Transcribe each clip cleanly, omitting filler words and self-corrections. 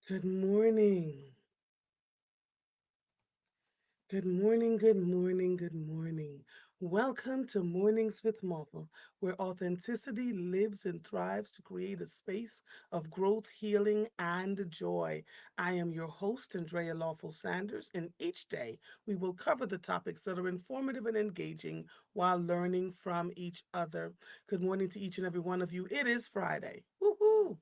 Good morning. Good morning, good morning, good morning. Welcome to Mornings with Marvel, where authenticity lives and thrives to create a space of growth, healing, and joy. I am your host, Andrea Lawful Sanders, and each day we will cover the topics that are informative and engaging while learning from each other. Good morning to each and every one of you. It is Friday. Woohoo!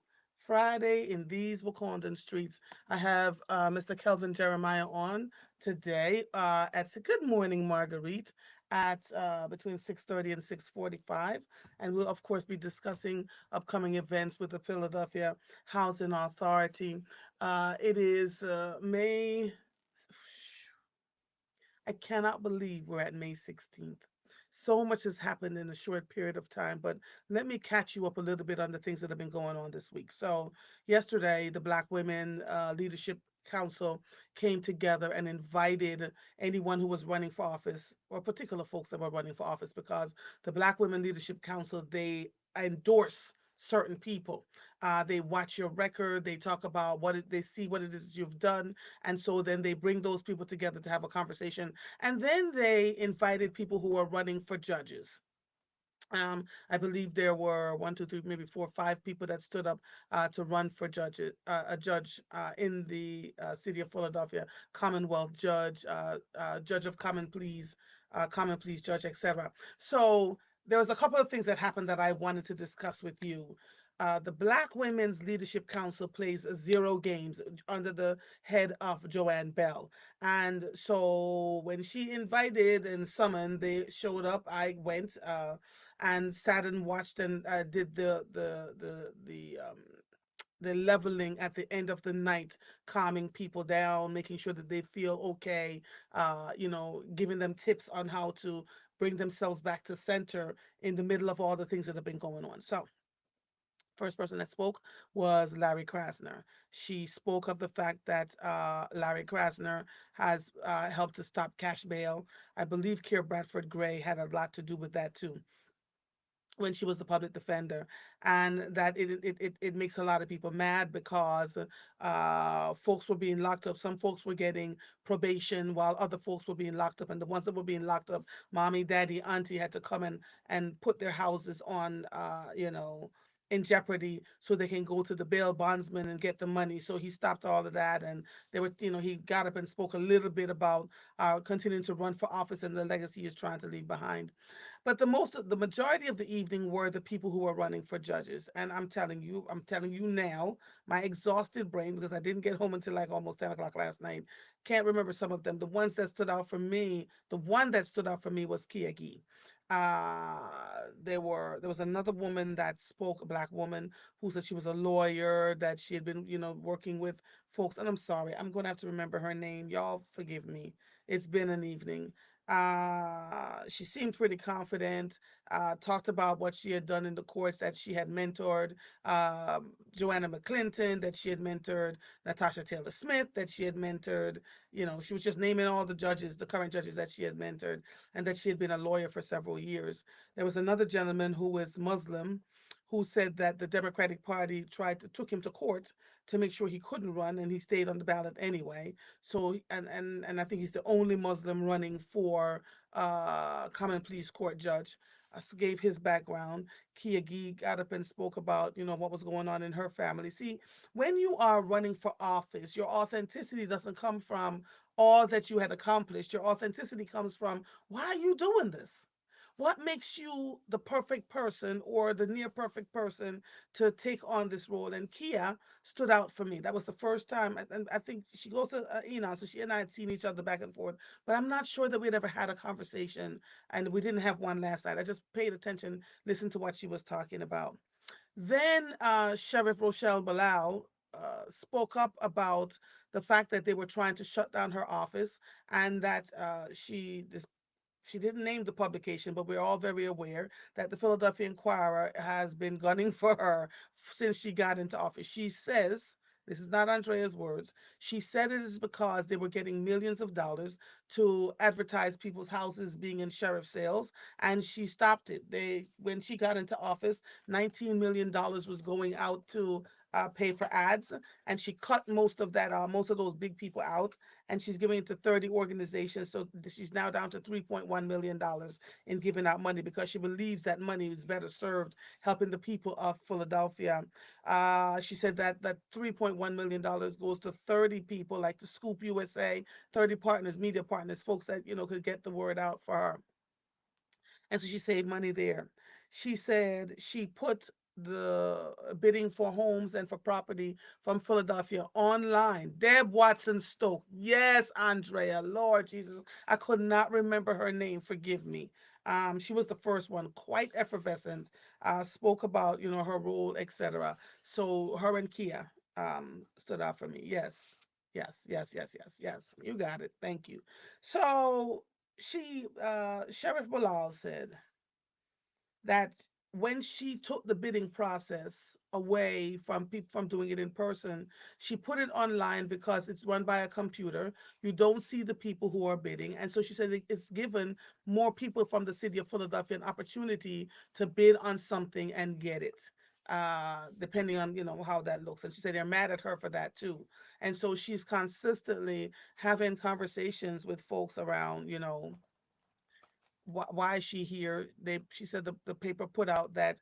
Friday in these Wakandan streets. I have Mr. Kelvin Jeremiah on today at Good Morning Marguerite at between 6:30 and 6:45, and we'll of course be discussing upcoming events with the Philadelphia Housing Authority. It is May. I cannot believe we're at May 16th. So much has happened in a short period of time, but let me catch you up a little bit on the things that have been going on this week. So, yesterday, the Black Women Leadership Council came together and invited anyone who was running for office, or particular folks that were running for office, because the Black Women Leadership Council, they endorse certain people. They watch your record, they talk about they see what it is you've done, and so then they bring those people together to have a conversation. And then they invited people who are running for judges. I believe there were one, two, three, maybe four, five people that stood up to run for a judge in the city of Philadelphia, Commonwealth judge, judge of common pleas judge, etc. So there was a couple of things that happened that I wanted to discuss with you. The Black Women's Leadership Council plays zero games under the head of Joanne Bell. And so when she invited and summoned, they showed up. I went. And sat and watched and did the leveling at the end of the night, calming people down, making sure that they feel okay, giving them tips on how to bring themselves back to center in the middle of all the things that have been going on. So, first person that spoke was Larry Krasner. She spoke of the fact that Larry Krasner has helped to stop cash bail. I believe Keir Bradford Gray had a lot to do with that too when she was the public defender, and that it makes a lot of people mad because folks were being locked up. Some folks were getting probation while other folks were being locked up, and the ones that were being locked up, mommy, daddy, auntie had to come and put their houses on in jeopardy so they can go to the bail bondsman and get the money. So he stopped all of that, and they were, he got up and spoke a little bit about continuing to run for office and the legacy he's trying to leave behind. But the majority of the evening were the people who were running for judges. And I'm telling you now, my exhausted brain, because I didn't get home until like almost 10 o'clock last night, can't remember some of them. The ones that stood out for me, the one that stood out for me was Kia Gee. There was another woman that spoke, a black woman, who said she was a lawyer, that she had been, working with folks. And I'm sorry, I'm gonna have to remember her name. Y'all forgive me. It's been an evening. She seemed pretty confident, talked about what she had done in the courts, that she had mentored Joanna McClinton, that she had mentored Natasha Taylor Smith, that she had mentored. She was just naming all the judges, the current judges that she had mentored, and that she had been a lawyer for several years. There was another gentleman who was Muslim who said that the Democratic Party took him to court to make sure he couldn't run, and he stayed on the ballot anyway. So, and I think he's the only Muslim running for common pleas court judge. Gave his background. Kia Gee got up and spoke about, what was going on in her family. See, when you are running for office, your authenticity doesn't come from all that you had accomplished. Your authenticity comes from, why are you doing this? What makes you the perfect person or the near perfect person to take on this role? And Kia stood out for me. That was the first time, and I think she goes to Enon, so she and I had seen each other back and forth, but I'm not sure that we'd ever had a conversation, and we didn't have one last night. I just paid attention, listened to what she was talking about. Then Sheriff Rochelle Balau spoke up about the fact that they were trying to shut down her office, and that she didn't name the publication, but we're all very aware that the Philadelphia Inquirer has been gunning for her since she got into office. She says, this is not Andrea's words, she said it is because they were getting millions of dollars to advertise people's houses being in sheriff sales, and she stopped it. When she got into office, $19 million was going out to pay for ads, and she cut most of those big people out, and she's giving it to 30 organizations. So she's now down to $3.1 million in giving out money because she believes that money is better served helping the people of Philadelphia. She said that that $3.1 million goes to 30 people like the Scoop USA, 30 partners, media partners, folks that could get the word out for her, and so she saved money there. She said she put the bidding for homes and for property from Philadelphia online. Deb Watson Stoke. Yes, Andrea. Lord Jesus. I could not remember her name. Forgive me. She was the first one, quite effervescent, spoke about, her role, etc. So her and Kia stood out for me. Yes. Yes, yes, yes, yes, yes. You got it. Thank you. So Sheriff Bilal said that when she took the bidding process away from people from doing it in person, she put it online because it's run by a computer. You don't see the people who are bidding, and so she said it's given more people from the city of Philadelphia an opportunity to bid on something and get it. Depending on how that looks, and she said they're mad at her for that too, and so she's consistently having conversations with folks around, why is she here? She said the paper put out that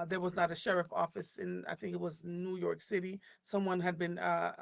there was not a sheriff office in, I think it was New York City. Someone had been uh,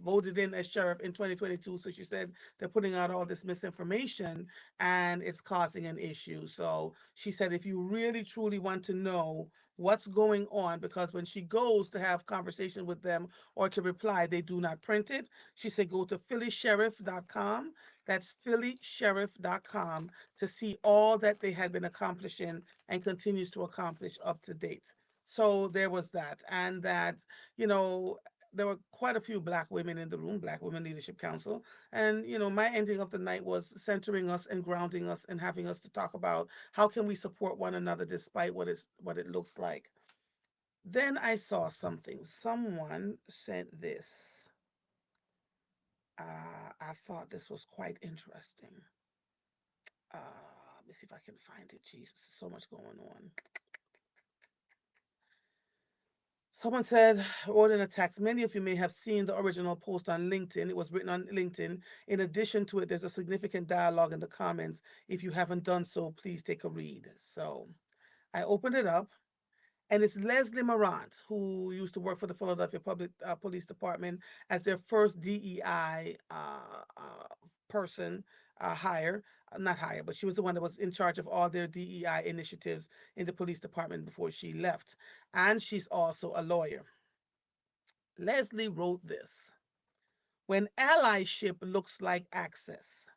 voted in as sheriff in 2022. So she said they're putting out all this misinformation and it's causing an issue. So she said, if you really truly want to know what's going on, because when she goes to have conversation with them or to reply, they do not print it. She said, go to phillysheriff.com. That's phillysheriff.com to see all that they had been accomplishing and continues to accomplish up to date. So there was that. And that, you know, there were quite a few black women in the room, Black Women Leadership Council. And, my ending of the night was centering us and grounding us and having us to talk about how can we support one another despite what it looks like. Then I saw something. Someone sent this. I thought this was quite interesting. Let me see if I can find it. Jesus, there's so much going on. Someone said, wrote in a text, many of you may have seen the original post on LinkedIn. It was written on LinkedIn. In addition to it, there's a significant dialogue in the comments. If you haven't done so, please take a read. So I opened it up, and it's Leslie Morant, who used to work for the Philadelphia Public Police Department as their first DEI person hire. Not hire, but she was the one that was in charge of all their DEI initiatives in the police department before she left. And she's also a lawyer. Leslie wrote this: when allyship looks like access.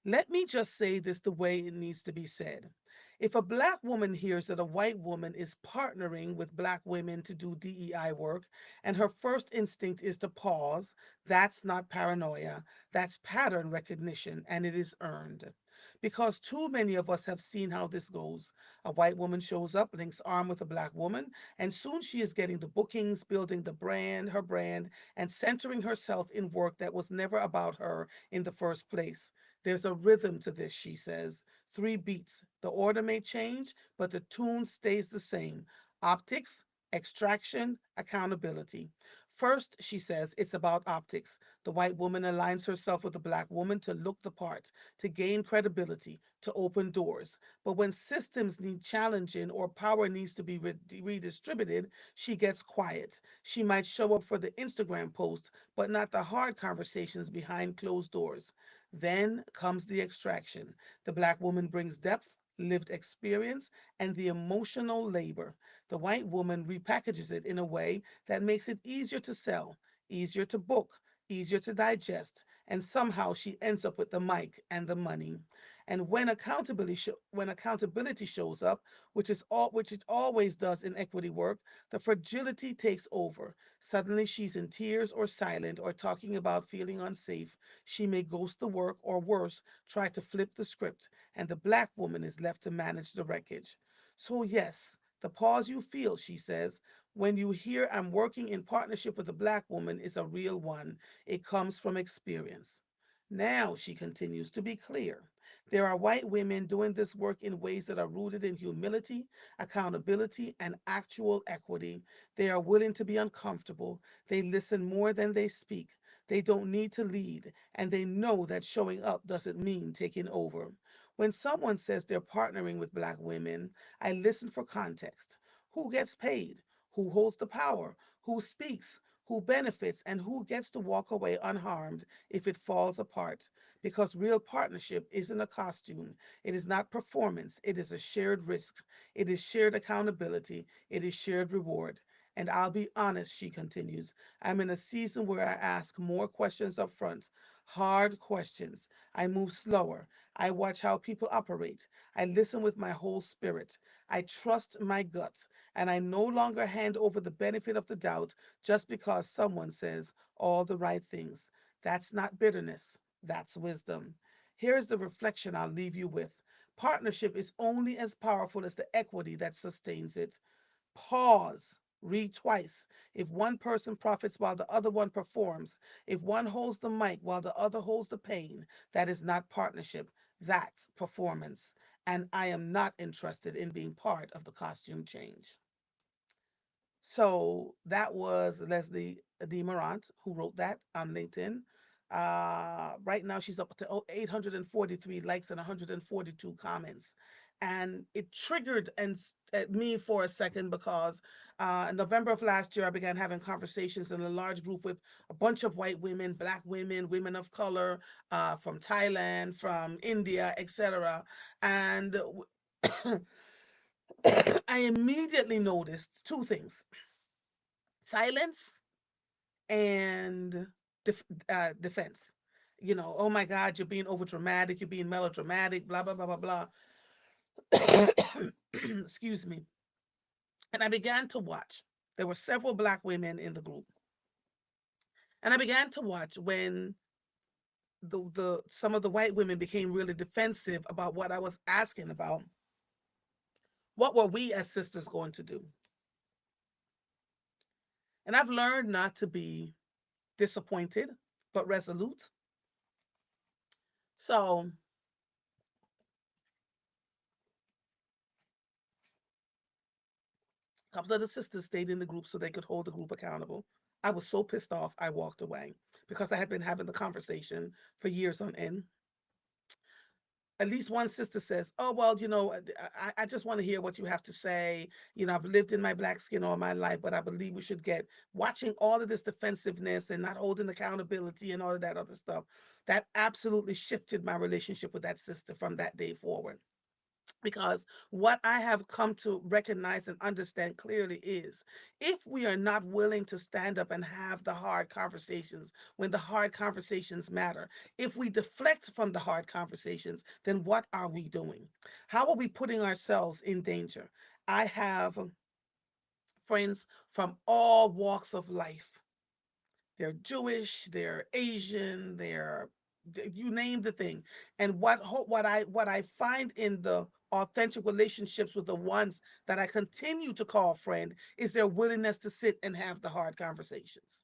Let me just say this the way it needs to be said. If a black woman hears that a white woman is partnering with black women to do DEI work, and her first instinct is to pause, that's not paranoia, that's pattern recognition, and it is earned. Because too many of us have seen how this goes. A white woman shows up, links arm with a black woman, and soon she is getting the bookings, building her brand, and centering herself in work that was never about her in the first place. There's a rhythm to this, she says. Three beats. The order may change, but the tune stays the same. Optics, extraction, accountability. First, she says, it's about optics. The white woman aligns herself with the black woman to look the part, to gain credibility, to open doors. But when systems need challenging or power needs to be redistributed, she gets quiet. She might show up for the Instagram post, but not the hard conversations behind closed doors. Then comes the extraction. The black woman brings depth, lived experience, and the emotional labor. The white woman repackages it in a way that makes it easier to sell, easier to book, easier to digest, and somehow she ends up with the mic and the money. And when accountability shows up, which it always does in equity work, the fragility takes over. Suddenly she's in tears or silent or talking about feeling unsafe. She may ghost the work or worse, try to flip the script, and the black woman is left to manage the wreckage. So yes, The pause you feel, she says, when you hear I'm working in partnership with a black woman is a real one. It comes from experience. Now, she continues, to be clear, there are white women doing this work in ways that are rooted in humility, accountability, and actual equity. They are willing to be uncomfortable. They listen more than they speak. They don't need to lead, and they know that showing up doesn't mean taking over. When someone says they're partnering with black women, I listen for context. Who gets paid? Who holds the power? Who speaks? Who benefits? And who gets to walk away unharmed if it falls apart? Because real partnership isn't a costume. It is not performance. It is a shared risk. It is shared accountability. It is shared reward. And I'll be honest, she continues, I'm in a season where I ask more questions up front, hard questions. I move slower. I watch how people operate. I listen with my whole spirit. I trust my gut. And I no longer hand over the benefit of the doubt just because someone says all the right things. That's not bitterness, that's wisdom. Here's the reflection I'll leave you with. Partnership is only as powerful as the equity that sustains it. Pause. Read twice. If one person profits while the other one performs, if one holds the mic while the other holds the pain, that is not partnership. That's performance. And I am not interested in being part of the costume change. So that was Leslie D. Morant who wrote that on LinkedIn. Right now, she's up to 843 likes and 142 comments. And it triggered at me for a second because in November of last year, I began having conversations in a large group with a bunch of white women, black women, women of color from Thailand, from India, etc. And I immediately noticed two things: silence and defense. You know, oh my God, you're being over dramatic, you're being melodramatic, blah, blah, blah, blah, blah. Excuse me. And I began to watch. There were several black women in the group. And I began to watch when the some of the white women became really defensive about what I was asking about. What were we as sisters going to do? And I've learned not to be disappointed, but resolute. So a couple of the sisters stayed in the group so they could hold the group accountable. I was so pissed off, I walked away because I had been having the conversation for years on end. At least one sister says, oh, well, I just want to hear what you have to say. I've lived in my black skin all my life, but I believe we should get watching all of this defensiveness and not holding accountability and all of that other stuff. That absolutely shifted my relationship with that sister from that day forward. Because what I have come to recognize and understand clearly is if we are not willing to stand up and have the hard conversations when the hard conversations matter, if we deflect from the hard conversations, then what are we doing? How are we putting ourselves in danger? I have friends from all walks of life. They're Jewish, they're Asian, they're you name the thing. And what I find in the authentic relationships with the ones that I continue to call friend is their willingness to sit and have the hard conversations.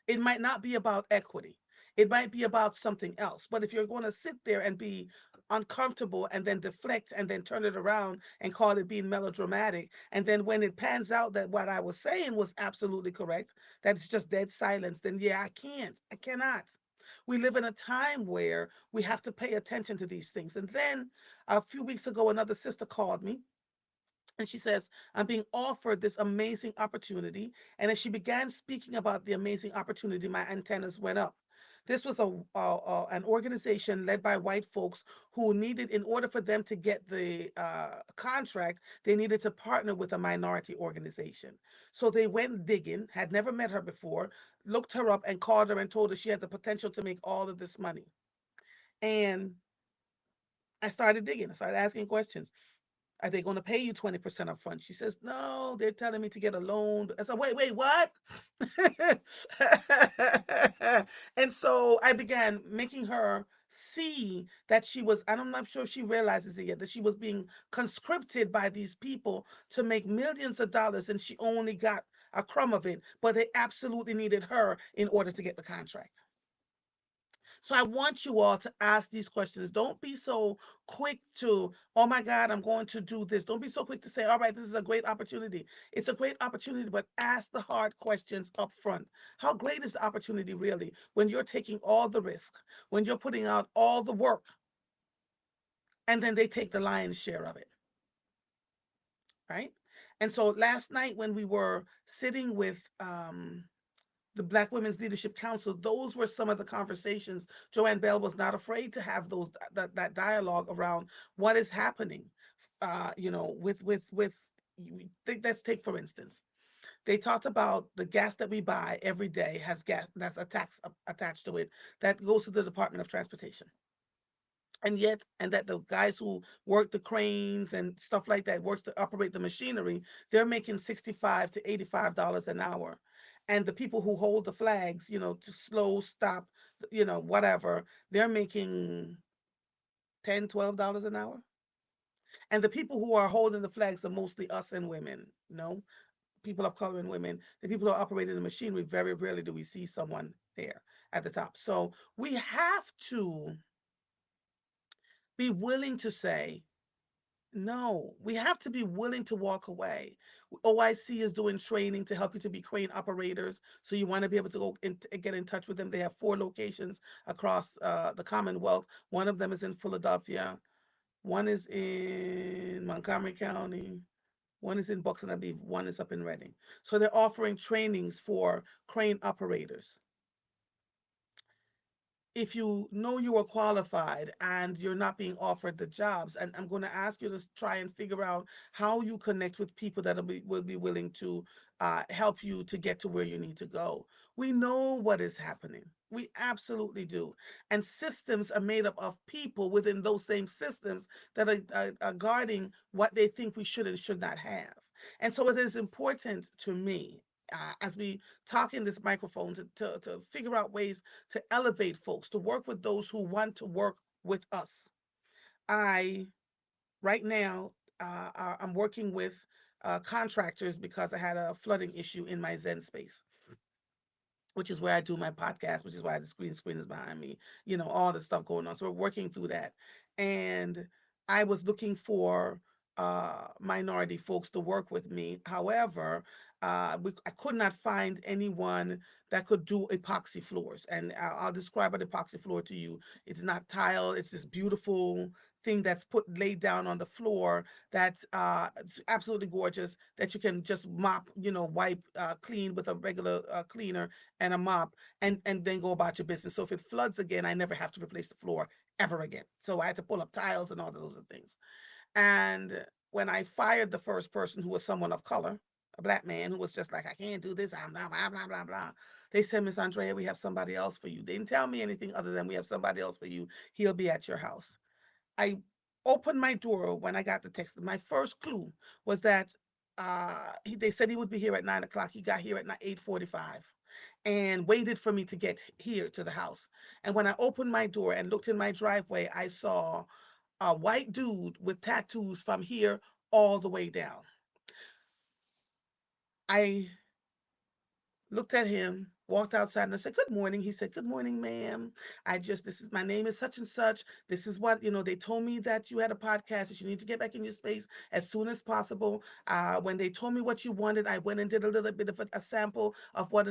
It might not be about equity. It might be about something else. But if you're going to sit there and be uncomfortable and then deflect and then turn it around and call it being melodramatic, and then when it pans out that what I was saying was absolutely correct, that it's just dead silence, then yeah, I can't. I cannot. We live in a time where we have to pay attention to these things. And then a few weeks ago, another sister called me and she says, I'm being offered this amazing opportunity. And as she began speaking about the amazing opportunity, my antennas went up. This was an organization led by white folks who needed, in order for them to get the contract, they needed to partner with a minority organization. So they went digging, had never met her before, looked her up and called her and told her she had the potential to make all of this money. And I started digging, I started asking questions. Are they going to pay you 20% up front? She says, no, they're telling me to get a loan. I said, wait, what? And so I began making her see that she was, and I'm not sure if she realizes it yet, that she was being conscripted by these people to make millions of dollars and she only got a crumb of it, but they absolutely needed her in order to get the contract. So I want you all to ask these questions. Don't be so quick to, oh my God, I'm going to do this. Don't be so quick to say, all right, this is a great opportunity. It's a great opportunity, but ask the hard questions up front. How great is the opportunity really when you're taking all the risk, when you're putting out all the work, and then they take the lion's share of it, right? And so last night when we were sitting with the Black Women's Leadership Council, those were some of the conversations. Joanne Bell was not afraid to have that dialogue around what is happening. With let's take for instance, they talked about the gas that we buy every day has gas that's a tax attached to it that goes to the Department of Transportation. And that the guys who work the cranes and stuff like that works to operate the machinery, they're making 65 to $85 an hour, and the people who hold the flags, to slow stop, whatever, they're making $10, $12 an hour. And the people who are holding the flags are mostly us and women, people of color and women. The people who are operating the machinery, very rarely do we see someone there at the top. So we have to be willing to say, no, we have to be willing to walk away. OIC is doing training to help you to be crane operators. So you want to be able to get in touch with them. They have 4 locations across the Commonwealth. One of them is in Philadelphia. One is in Montgomery County. One is in Buxton, I believe. One is up in Reading. So they're offering trainings for crane operators. If you know you are qualified and you're not being offered the jobs, and I'm going to ask you to try and figure out how you connect with people that will be willing to help you to get to where you need to go. We know what is happening. We absolutely do. And systems are made up of people within those same systems that are guarding what they think we should and should not have. And so it is important to me, as we talk in this microphone, to figure out ways to elevate folks, to work with those who want to work with us. I, right now, I'm working with contractors because I had a flooding issue in my Zen space, which is where I do my podcast, which is why the screen is behind me, all the stuff going on. So we're working through that. And I was looking for minority folks to work with me. However, I could not find anyone that could do epoxy floors. And I'll describe an epoxy floor to you. It's not tile, it's this beautiful thing that's laid down on the floor that's it's absolutely gorgeous, that you can just mop, wipe clean with a regular cleaner and a mop, and then go about your business. So if it floods again, I never have to replace the floor ever again. So I had to pull up tiles and all those things. And when I fired the first person, who was someone of color, a Black man who was just like, I can't do this, I'm blah blah blah blah blah. They said, Miss Andrea, we have somebody else for you. They didn't tell me anything other than we have somebody else for you. He'll be at your house. I opened my door when I got the text. My first clue was that they said he would be here at 9 o'clock. He got here at 8:45 and waited for me to get here to the house. And when I opened my door and looked in my driveway, I saw a white dude with tattoos from here all the way down. I looked at him, walked outside, and I said, "Good morning." He said, "Good morning, ma'am. My name is such and such. This is what, they told me that you had a podcast, that you need to get back in your space as soon as possible. When they told me what you wanted, I went and did a little bit of a sample of what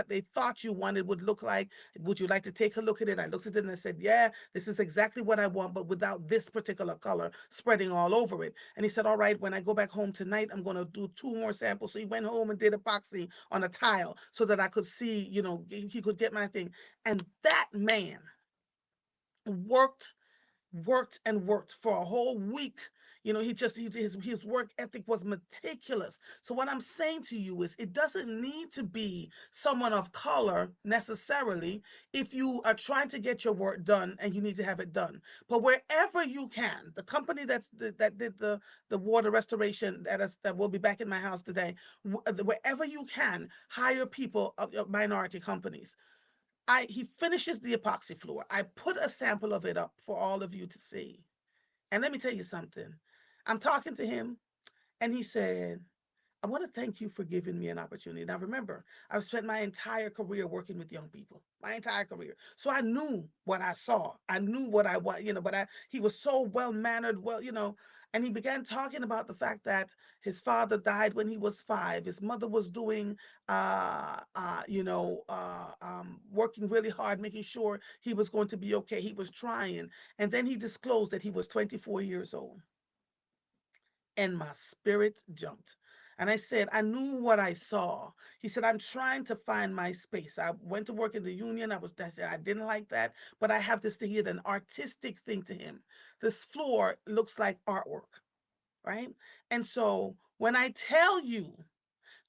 they thought you wanted would look like. Would you like to take a look at it?" I looked at it and I said, "Yeah, this is exactly what I want, but without this particular color spreading all over it." And he said, "All right, when I go back home tonight, I'm going to do 2 more samples." So he went home and did epoxy on a tile so that I could see, he could get my thing. And that man worked, worked and worked for a whole week. His work ethic was meticulous. So what I'm saying to you is, it doesn't need to be someone of color necessarily if you are trying to get your work done and you need to have it done. But wherever you can, the company that did the water restoration that will be back in my house today, wherever you can, hire people of minority companies. I he finishes the epoxy floor. I put a sample of it up for all of you to see. And let me tell you something. I'm talking to him and he said, I want to thank you for giving me an opportunity. Now, remember, I've spent my entire career working with young people, my entire career. So I knew what I saw. I knew what I want, but he was so well mannered, and he began talking about the fact that his father died when he was 5. His mother was doing, working really hard, making sure he was going to be okay. He was trying. And then he disclosed that he was 24 years old and my spirit jumped. And I said, I knew what I saw. He said, I'm trying to find my space. I went to work in the union. I said, I didn't like that, but I have this thing. He had an artistic thing to him. This floor looks like artwork, right? And so when I tell you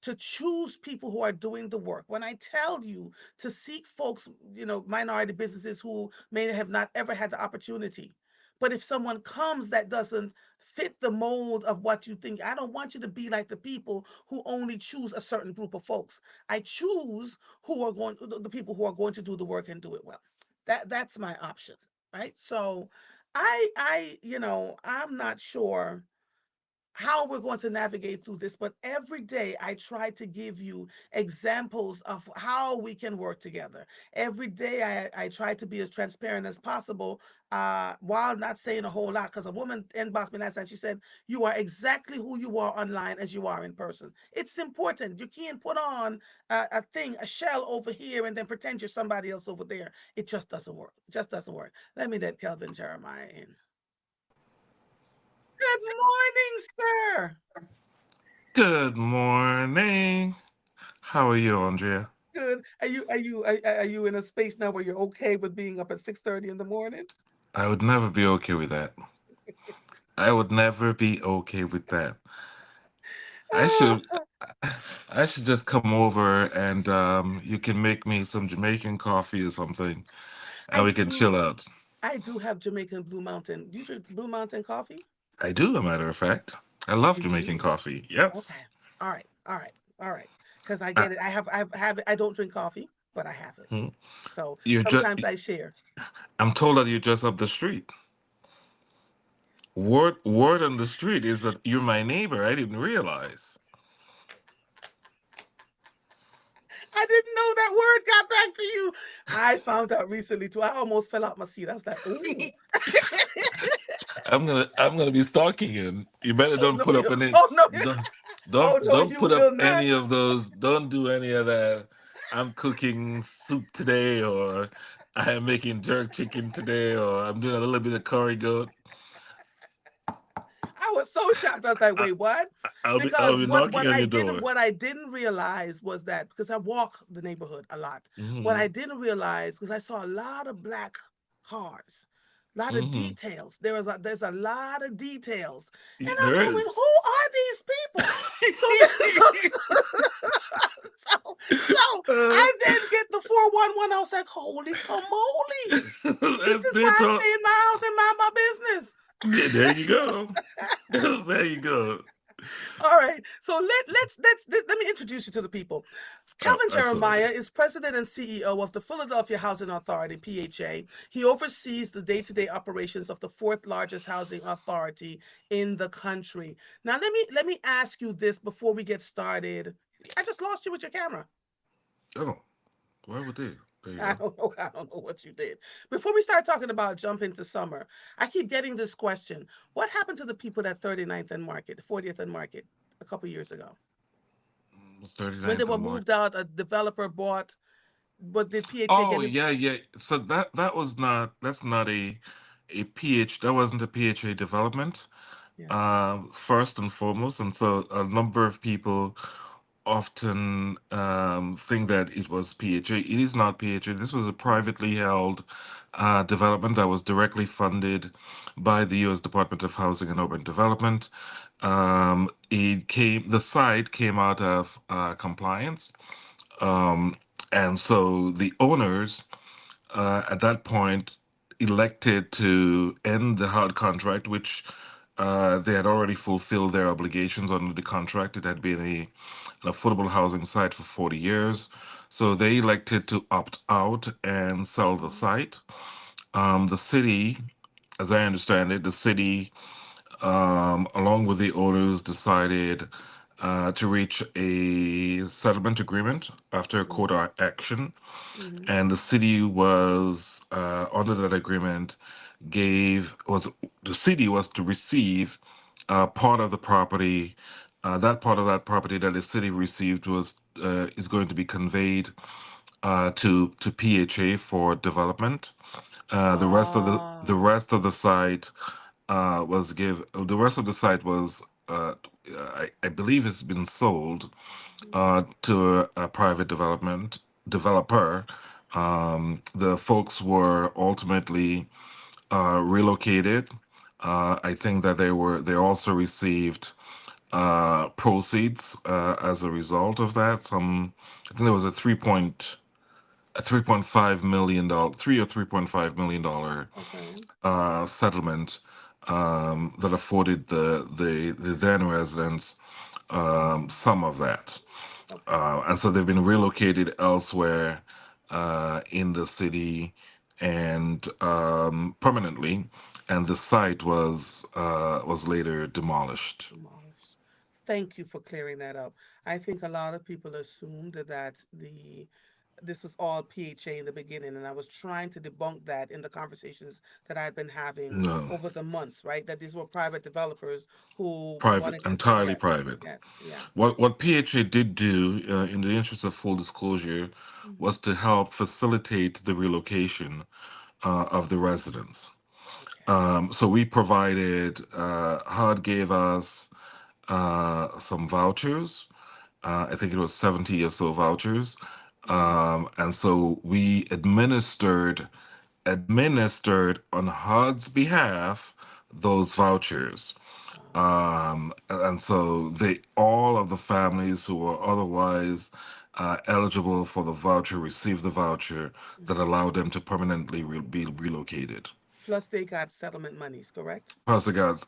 to choose people who are doing the work. When I tell you to seek folks, minority businesses who may have not ever had the opportunity. But if someone comes that doesn't fit the mold of what you think, I don't want you to be like the people who only choose a certain group of folks. I choose the people who are going to do the work and do it well. That's my option, right? So I'm not sure how we're going to navigate through this, but every day I try to give you examples of how we can work together. Every day I try to be as transparent as possible, while not saying a whole lot. Because a woman inboxed me last night, she said, "You are exactly who you are online as you are in person." It's important. You can't put on a shell over here, and then pretend you're somebody else over there. It just doesn't work. It just doesn't work. Let me let Kelvin Jeremiah in. Good morning, sir. Good morning. How are you, Andrea? Good. Are you in a space now where you're okay with being up at 6:30 in the morning? I would never be okay with that. I would never be okay with that. I should Ah, I should just come over and you can make me some Jamaican coffee or something and I we can chill do out. I do have Jamaican Blue Mountain. Do you drink Blue Mountain coffee? I do, a matter of fact. I love You Jamaican do. coffee. Okay. Yes. All right. All right. All right. Because I Uh, get it. I have it. I don't drink coffee, but I have it. hmm. So You're just sometimes I share. I'm told that you're just up the street. Word on the street is that you're my neighbor. I didn't realize. I didn't know that word got back to you. I found out recently too. I almost fell out my seat. I was like, "Ooh, I'm gonna be stalking you. You better oh don't no, put up any oh no, don't oh no, don't you put up will not." any of those. Don't do any of that. I'm cooking soup today, or I am making jerk chicken today, or I'm doing a little bit of curry goat. I was so shocked. I was like, I, "Wait, what?" I'll Because be what knocking what on I your didn't door. what I didn't realize was that because I walk the neighborhood a lot. What Hmm. I didn't realize because I saw a lot of black cars, a lot of Hmm. details. There's a lot of details, and I'm There going, is. "Who are these people?" So then, so uh, I then get the 411. I was like, "Holy camoly! This is they why I talk. stay in my house and mind my business." There you go. There you go. All right. So let me introduce you to the people. Oh, Calvin absolutely. Jeremiah is president and CEO of the Philadelphia Housing Authority, PHA. He oversees the day-to-day operations of the fourth largest housing authority in the country. Now let me ask you this before we get started. I just lost you with your camera. Oh, why would they? There you I go. don't know. I don't know what you did. Before we start talking about jump into summer, I keep getting this question. What happened to the people at 39th and Market, 40th and Market a couple years ago? When they 39th were and Mark. moved out, a developer bought, but did PHA Oh get it? yeah, yeah. So that's not a PH. That wasn't a PHA development. Yeah. First and foremost, and so a number of people often think that it was PHA. It is not PHA. This was a Oh, privately held development that was directly funded by the U.S. Department of Housing and Urban Development. The site came out of compliance, um, and so the owners at that point elected to end the hard contract, which they had already fulfilled their obligations under the contract. It had been an affordable housing site for 40 years. So they elected to opt out and sell the Mhm. site. The city, as I understand it, the city, along with the owners, decided to reach a settlement agreement after a court Mhm. action, Mhm. and the city was under that agreement gave was the city was to receive part of the property. That part of that property that the city received was is going to be conveyed to PHA for development. The Oh. rest of the site was give the rest of the site was I believe it's been sold Mhm. to a private development developer. The folks were ultimately relocated. I think that they also received proceeds as a result of that. I think there was a $3.5 million, $3 or $3.5 million Okay. settlement that afforded the then residents some of that. Okay. And so they've been relocated elsewhere in the city and permanently, and the site was later demolished. Demolished. Thank you for clearing that up. I think a lot of people assumed that this was all PHA in the beginning, and I was trying to debunk that in the conversations that I've been having No, over the months, right? That these were private developers who private, wanted to see, entirely yes, private. yes, yeah. What PHA did do, in the interest of full disclosure, Hmm. was to help facilitate the relocation of the residents. Okay. So we provided, HUD gave us some vouchers. I think it was 70 or so vouchers. Hmm. And so we administered on HUD's behalf those vouchers. And so they all of the families who were otherwise eligible for the voucher received the voucher that Hmm. allowed them to permanently be relocated. Plus, they got settlement monies, correct? Plus, I got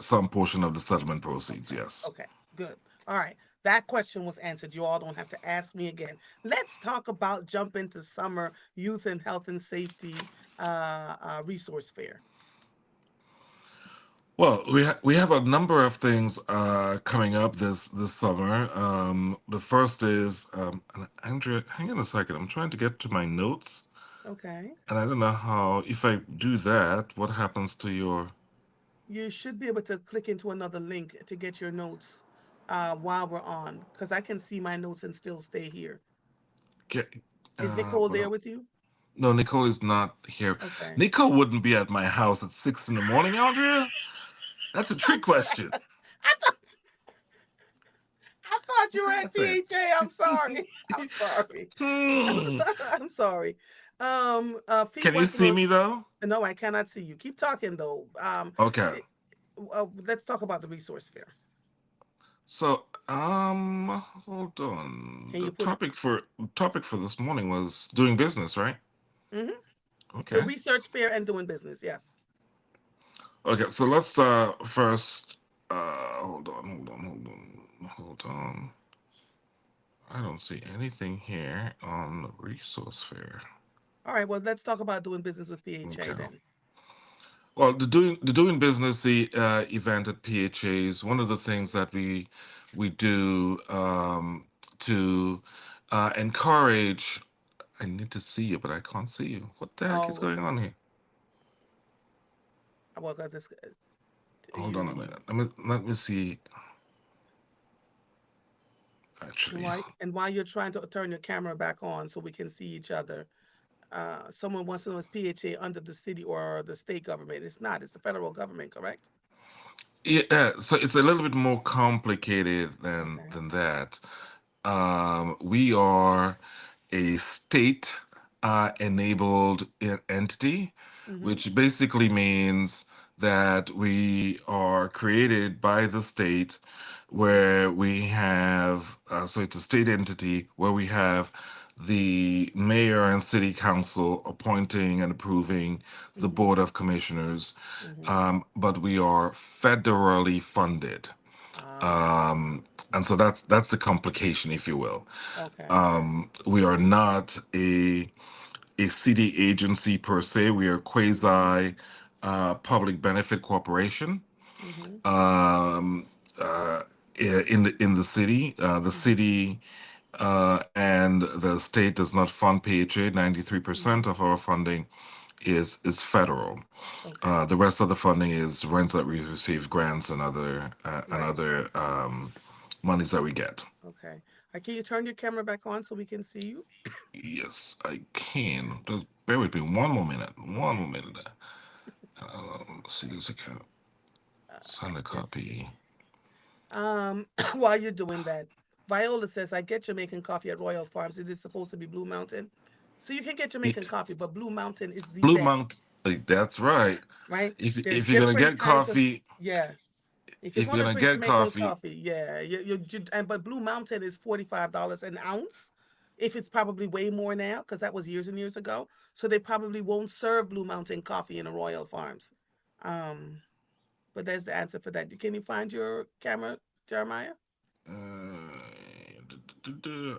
some portion of the settlement proceeds. Okay. Yes. Okay. Good. All right. That question was answered. You all don't have to ask me again. Let's talk about jump into summer youth and health and safety resource fair. Well, we have a number of things coming up this summer. The first is and Andrea. Hang on a second. I'm trying to get to my notes, Okay. and I don't know how. If I do that, what happens to your? You should be able to click into another link to get your notes while we're on, because I can see my notes and still stay here. Get, Is Nicole what there with you? No, Nicole is not here. Okay. Nicole wouldn't be at my house at 6 in the morning, Andrea. That's a trick question. I thought I thought you were at That's it. PHA. I'm sorry. I'm sorry. Hmm. I'm sorry. Feet Can you see Westbrook. me though? No, I cannot see you. Keep talking though. Okay. It, let's talk about the resource fair. So, hold on. Can The you put? topic for this morning was doing business, right? Hmm. The Okay. research fair and doing business. Yes. Okay. So let's first. Hold on. I don't see anything here on the resource fair. All right. Well, let's talk about doing business with PHA Okay. then. Well, the doing business event at PHA is one of the things that we do to encourage. I need to see you, but I can't see you. What the heck is Oh, going on here? well, got this. Hold on a You minute. Let me see. and Actually, while you're trying to turn your camera back on so we can see each other, someone wants to know is PHA under the city or the state government? It's not. It's the federal government, correct? yeah. So it's a little bit more complicated Okay. than that. We are a state enabled entity, Mm-hmm. which basically means that we are created by the state where we have, so it's a state entity where we have the mayor and city council appointing and approving the Mm-hmm. board of commissioners, Mm-hmm. but we are federally funded. Ah. And so that's the complication, if you will. Okay. We are not a city agency per se. We are quasi public benefit corporation Mhm. um, uh, in the city. The Mhm. city and the state does not fund PHA. 93% Mhm. of our funding is federal. Okay. The rest of the funding is rents that we receive, grants, and Right. other monies that we get. Okay. Can you turn your camera back on so we can see you? Yes, I can. Just bear with me one more minute. One Okay. more minute. Let's see this account. Send a Let's see. copy. While you're doing that, Viola says, I get Jamaican coffee at Royal Farms. It is supposed to be Blue Mountain. So you can get Jamaican It, coffee, but Blue Mountain is the Blue best, Mount. That's right. right? There's If you're gonna different get kinds of, coffee, yeah. If you're if going you're to gonna drink get Jamaican coffee, coffee, yeah, but Blue Mountain is $45 an ounce. If it's probably way more now, because that was years and years ago. So they probably won't serve Blue Mountain coffee in the Royal Farms. Um, but there's the answer for that. Can you find your camera, Jeremiah?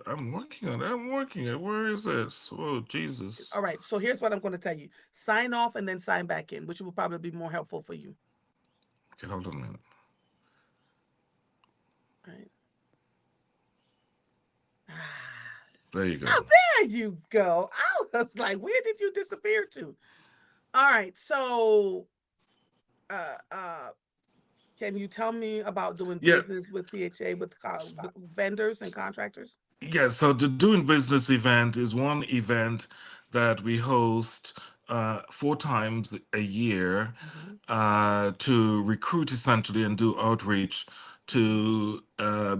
I'm working on it. I'm working it. Where is this? Oh Jesus. All right. So here's what I'm going to tell you: sign off and then sign back in, which will probably be more helpful for you. Okay, hold on a minute. All right. Ah, There you go. oh, there you go. I was like, where did you disappear to? All right. So, uh, uh, can you tell me about doing Yeah, business with PHA with vendors and contractors? yeah. So the doing business event is one event that we host 4 times a year Hmm. to recruit essentially and do outreach Hmm. to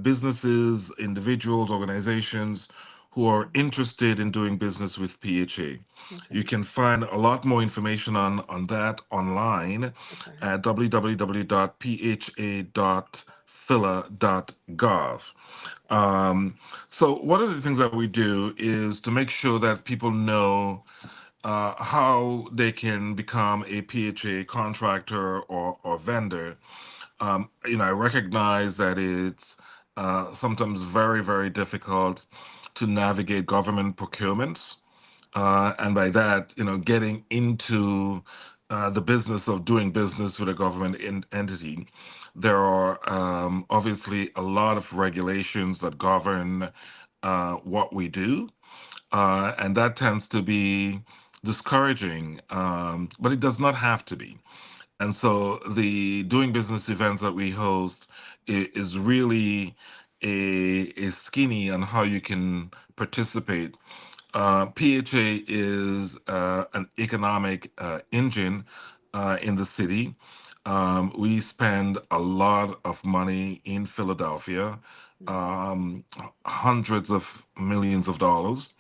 businesses, individuals, organizations who are Hmm. interested in doing business with PHA. You Okay. can find a lot more information on that online Okay. at www.pha.phila.gov. Okay. Um, so one of the things that we do is to make sure that people know how they can become a PHA contractor or vendor. I recognize that it's sometimes very, very difficult to navigate government procurements. And by that, getting into the business of doing business with a government entity, there are obviously a lot of regulations that govern what we do, and that tends to be discouraging, but it does not have to be. And so the doing business events that we host is really a skinny on how you can participate. PHA is an economic engine in the city. We spend a lot of money in Philadelphia, Hmm. um, hundreds of millions of dollars.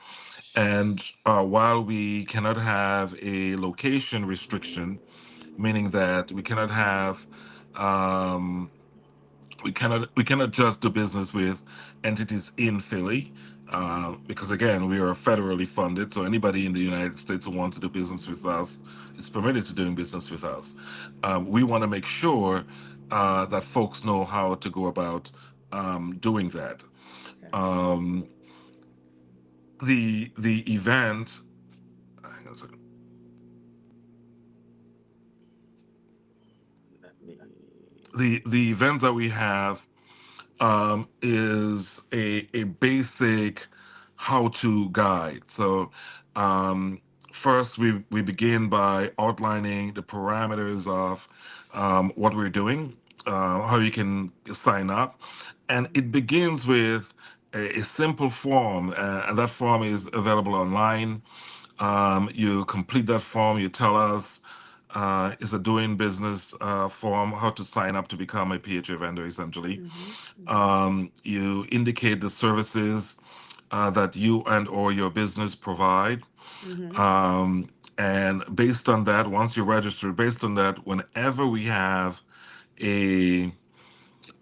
And while we cannot have a location restriction, meaning that um, we cannot just do business with entities in Philly, because again we are federally funded. So anybody in the United States who wants to do business with us is permitted to doing business with us. We want to make sure that folks know how to go about doing that. Okay. Um, the event. Hang on a second. Let me. The event that we have is a basic how-to guide. So first we begin by outlining the parameters of what we're doing, how you can sign up, and Mhm. it begins with a simple form, and that form is available online. You complete that form. You tell us it's a doing business form, how to sign up to become a PHA vendor, essentially. Mhm. Mhm. You indicate the services that you and or your business provide. Mhm. Um, and based on that, once you're registered, based on that, whenever we have a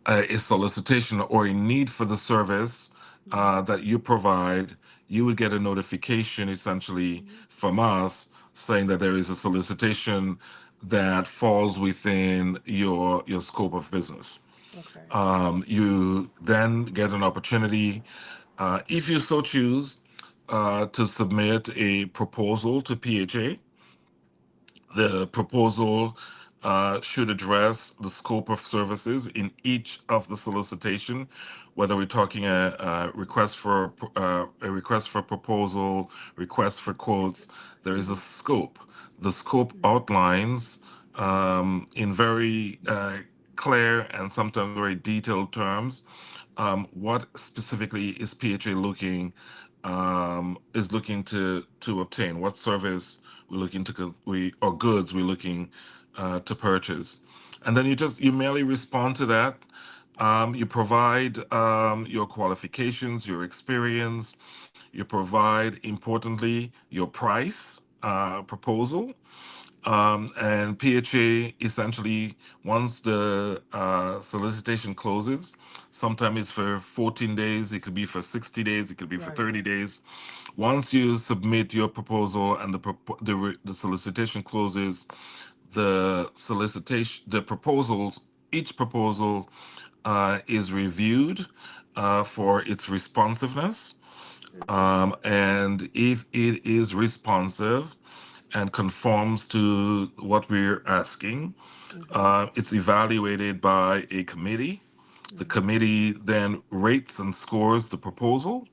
a solicitation or a need for the service Mhm. that you provide, you would get a notification essentially Mhm. from us saying that there is a solicitation that falls within your scope of business. Okay. You then get an opportunity, if you so choose, to submit a proposal to PHA. The proposal should address the scope of services in each of the solicitation, whether we're talking a request for proposal, request for quotes. There is a Mm-hmm. scope. The scope Mm-hmm. outlines in very clear and sometimes very detailed terms what specifically is PHA looking to obtain, what service we're looking to we or goods we're looking to purchase, and then you merely respond to that. You provide your qualifications, your experience. You provide, importantly, your price proposal, and PHA essentially, once the solicitation closes, sometimes it's for 14 days, it could be for 60 days, it could be for Right. 30 days. Once you submit your proposal and the solicitation closes, the proposals, each proposal is reviewed for its responsiveness. Mm-hmm. And if it is responsive and conforms to what we're asking, Mm-hmm. it's evaluated by a committee. The Mm-hmm. committee then rates and scores the proposal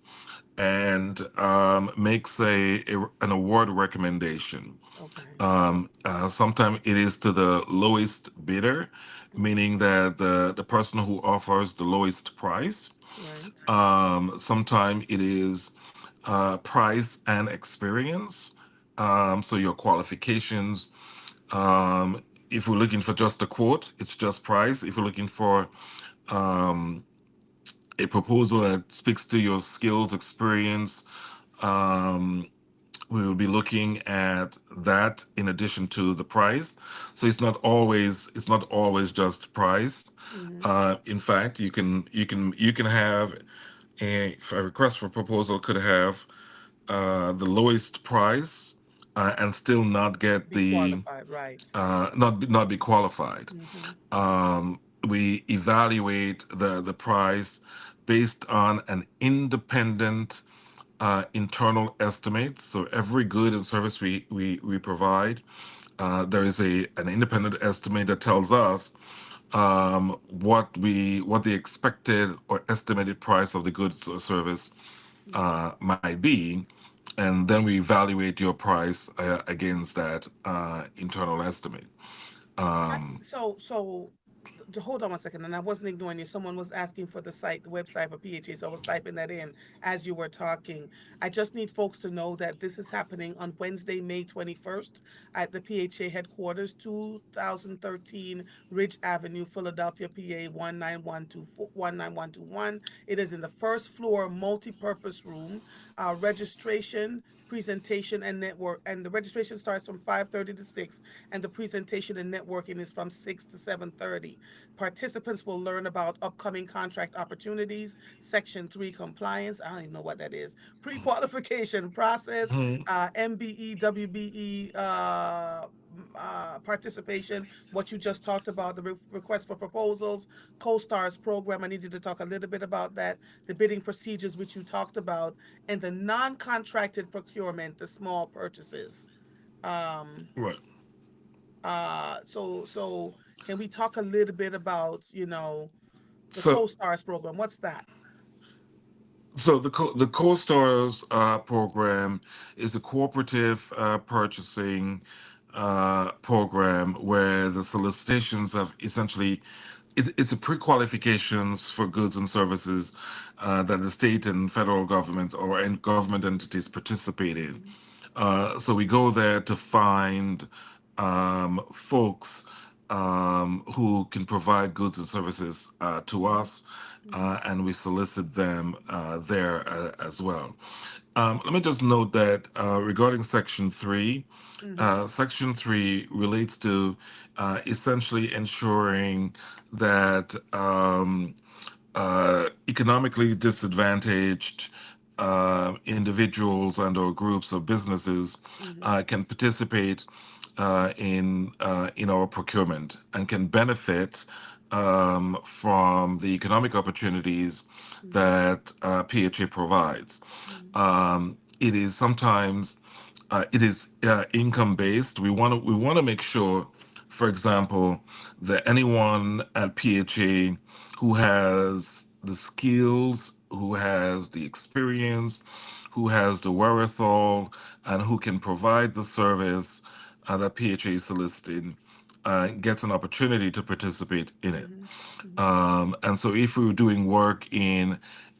and makes an award recommendation. Okay. Sometimes it is to the lowest bidder, Mm-hmm. meaning that the person who offers the lowest price. Right. Sometimes it is price and experience. So your qualifications. If we're looking for just a quote, it's just price. If we're looking for a proposal that speaks to your skills, experience, we will be looking at that in addition to the price. So it's not always just price. Mm-hmm. In fact, you can have a request for proposal could have the lowest price and still not get Be qualified. Right. not be qualified. Mm-hmm. We evaluate the price based on an independent internal estimate. So every good and service we provide, there is an independent estimate that tells us what the expected or estimated price of the goods or service Mm-hmm. might be, and then we evaluate your price against that internal estimate. So hold on one second, and I wasn't ignoring you. Someone was asking for the site, the website for PHA, so I was typing that in as you were talking. I just need folks to know that this is happening on Wednesday, May 21st at the PHA headquarters, 2013 Ridge Avenue, Philadelphia, PA 19121. It is in the first floor multi-purpose room. Registration, presentation, and network, and the registration starts from 5:30 to 6, and the presentation and networking is from 6 to 7:30. Participants will learn about upcoming contract opportunities, Section 3 compliance, I don't even know what that is, pre-qualification process, Mhm. MBE, WBE, participation, what you just talked about, the request for proposals, co-stars program. I need you to talk a little bit about that, the bidding procedures, which you talked about, and the non-contracted procurement, the small purchases. Um, Right. so can we talk a little bit about, the So co-stars program? What's that? the co-stars program is a cooperative purchasing program where the solicitations have essentially it's a pre-qualifications for goods and services that the state and federal government or government entities participate in. Mhm, So we go there to find folks who can provide goods and services to mhm, us, mhm, and we solicit them there as well. Let me just note that regarding Section 3, mhm, Section 3 relates to essentially ensuring that economically disadvantaged individuals and or groups of businesses mhm, can participate in our procurement and can benefit from the economic opportunities Mm-hmm. that PHA provides. Mm-hmm. It is sometimes it is income based. We want to make sure, for example, that anyone at PHA who has the skills, who has the experience, who has the wherewithal, and who can provide the service that PHA is soliciting gets an opportunity to participate in it. Mm-hmm. Mm-hmm. And so, if we were doing work in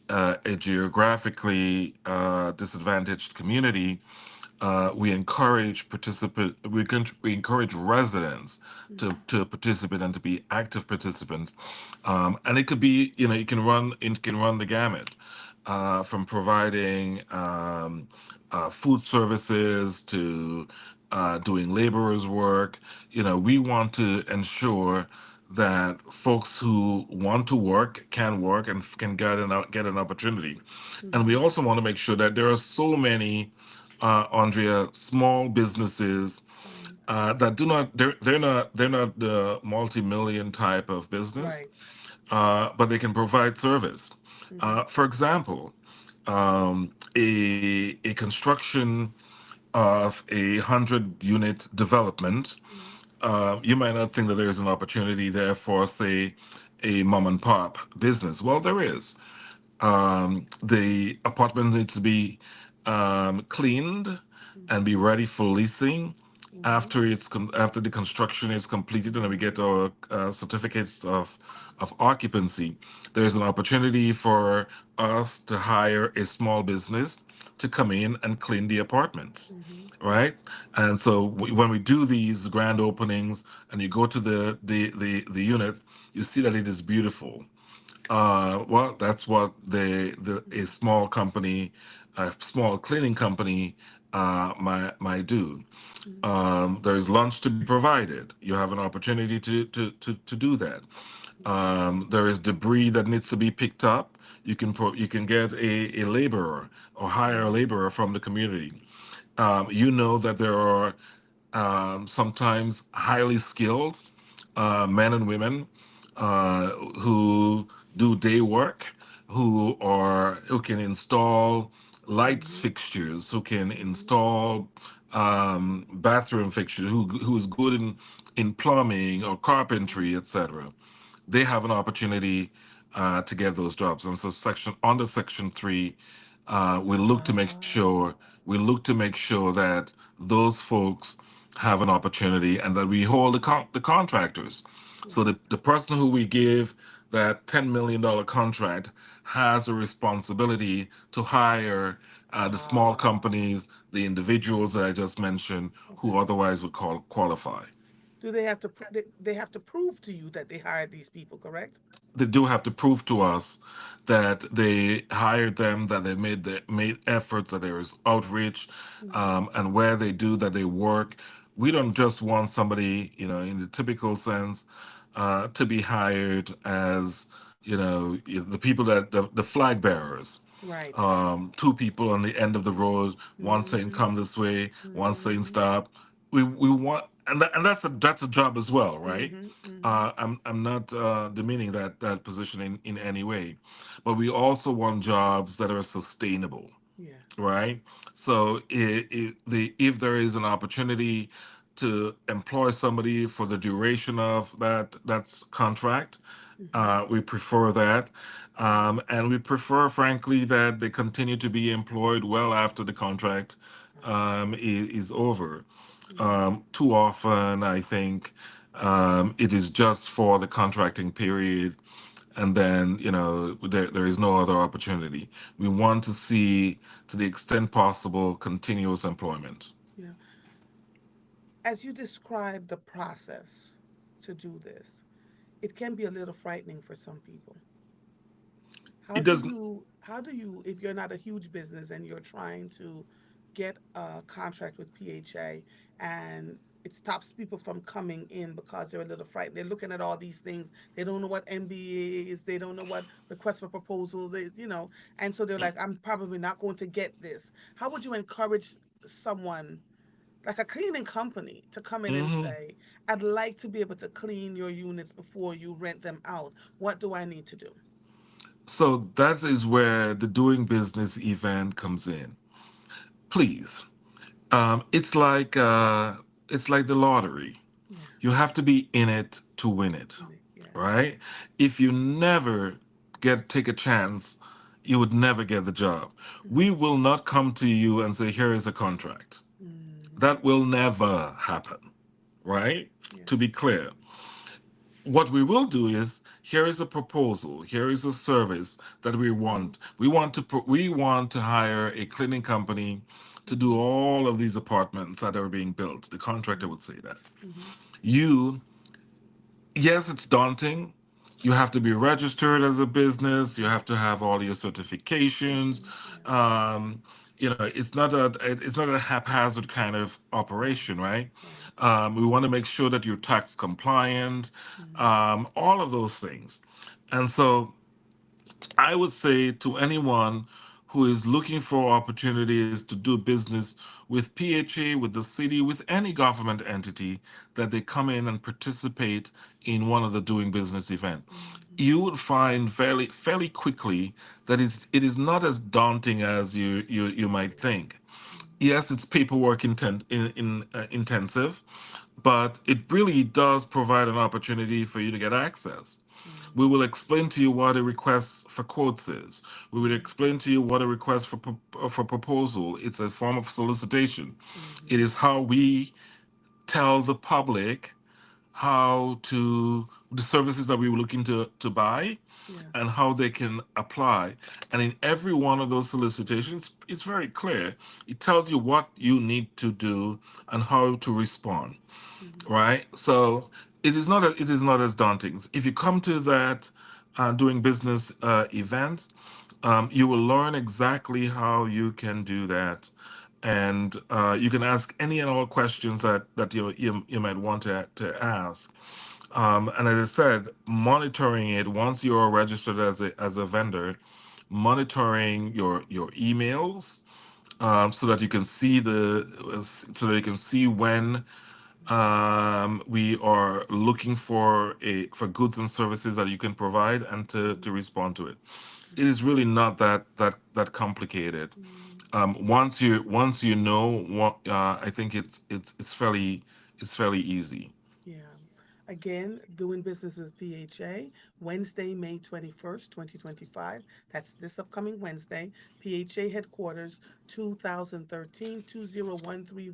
a geographically disadvantaged community, we encourage we encourage residents Mm-hmm. to participate and to be active participants. And it could be, it can run the gamut from providing food services to doing laborers work. We want to ensure that folks who want to work and can get an opportunity. And Mm-hmm. we also want to make sure that there are so many, Andrea, small businesses Right. that do not they're not the multi-million type of business, Right. but they can provide service. Mm-hmm. For example, a construction of 100 unit development, Mm-hmm. you might not think that there's an opportunity there for, say, a mom and pop business. Well, there is. The apartment needs to be cleaned and Mm-hmm. be ready for leasing Mm-hmm. after the construction is completed and we get Mm-hmm. our certificates of occupancy. There's an opportunity for us to hire a small business to come in and clean the apartments, Mm-hmm. right? And so when we do these grand openings and you go to the unit, you see that it is beautiful. Well, that's what the a Mm-hmm. small company, a small cleaning company, might do. There's lunch to be provided. You have an opportunity to do that. Mm-hmm. There is debris that needs to be picked up. You can get a laborer or hire a Mm-hmm. laborer from the community. You know that there are sometimes highly skilled men and women who do day work, who can install lights Mm-hmm. fixtures, who can Mm-hmm. install bathroom fixtures, who's good in plumbing or Mm-hmm. carpentry, etc. They have an opportunity to get those jobs. And so Section 3, we look to make sure Ah. that those folks have an opportunity and that we hold the contractors. So Yeah. the person who we give that $10 million contract has a responsibility to hire the small Ah. companies, the individuals that I just mentioned, who Okay. otherwise would qualify. Do they have to they have to prove to you that they hired these people, correct? They do have to prove to us that they hired them, that they made efforts, that there is outreach, Mm-hmm. and where they do that they work. We don't just want somebody, in the typical sense, to be hired as, the people the flag bearers. Right. Two people on the end of the road, one saying Mm-hmm. come this way, one saying Mm-hmm. stop. We want, and that's a job as well, right? Mm-hmm. Mm-hmm. I'm not demeaning that position in any way, but we also want jobs that are sustainable, Yes. right? So if there is an opportunity to employ somebody for the duration of that's contract, Mm-hmm. we prefer that, and we prefer, frankly, that they continue to be employed well after the contract Right. is over. Mm-hmm. Too often, I think it is just for the contracting period, and then there is no other opportunity. We want to see, to the extent possible, continuous employment. Yeah. As you describe the process to do this, it can be a little frightening for some people. It doesn't. How do you, if you're not a huge business and you're trying to get a contract with PHA and it stops people from coming in because they're a little frightened. They're looking at all these things. They don't know what MBA is. They don't know what request for proposals is. And so they're like, I'm probably not going to get this. How would you encourage someone like a cleaning company to come in and Hmm. say, I'd like to be able to clean your units before you rent them out. What do I need to do? So that is where the doing business event comes in. Please, it's like the lottery. Yeah. You have to be in it to win it, Yes. right? If you never get take a chance, you would never get the job. We Mm-hmm. will not come to you and say, here is a contract. Mm-hmm. That will never happen, right? Yeah. To be clear, what we will do is here is a proposal, here is a service that we want. We want to hire a cleaning company to do Mm-hmm. all of these apartments that are being built. The contractor would say that. Mm-hmm. You Yes, it's daunting. You have to be registered as a business. You have to have all your certifications. Patients. Yeah. Um, it's not a haphazard kind of operation, Yes. right? Right. We want to make sure that you're tax compliant, Mm-hmm. all of those things. And so I would say to anyone who is looking for opportunities to do business with PHA, with the city, with any government entity, that they come in and participate in one of the doing business event. Mm-hmm. You would find fairly quickly that it is not as daunting as you might think. Mm-hmm. Yes, it's paperwork intensive, but it really does provide an opportunity for you to get access. We will explain to you what a request for quotes is. We will explain to you what a request for proposal. It's a form of solicitation. It Mm-hmm. is how we tell the public how to the services that we were looking to buy and Yes. how they can apply. And in every one of those solicitations, it's very clear. It tells you what you need to do and how to respond, Mm-hmm. right? So it is not as daunting. If you come to that doing business event, you will learn exactly how you can do that, and you can ask any and all questions that you might want to ask. And as I said, monitoring it once you're registered as a vendor, monitoring your emails so that you can see when we are looking for goods and services that you can provide and to Mm-hmm. respond to it. It is really not that complicated. Mm-hmm. Once you know what, I think it's fairly easy. Yeah. Again, doing business with PHA, Wednesday, May 21st, 2025. That's this upcoming Wednesday. PHA headquarters, 2013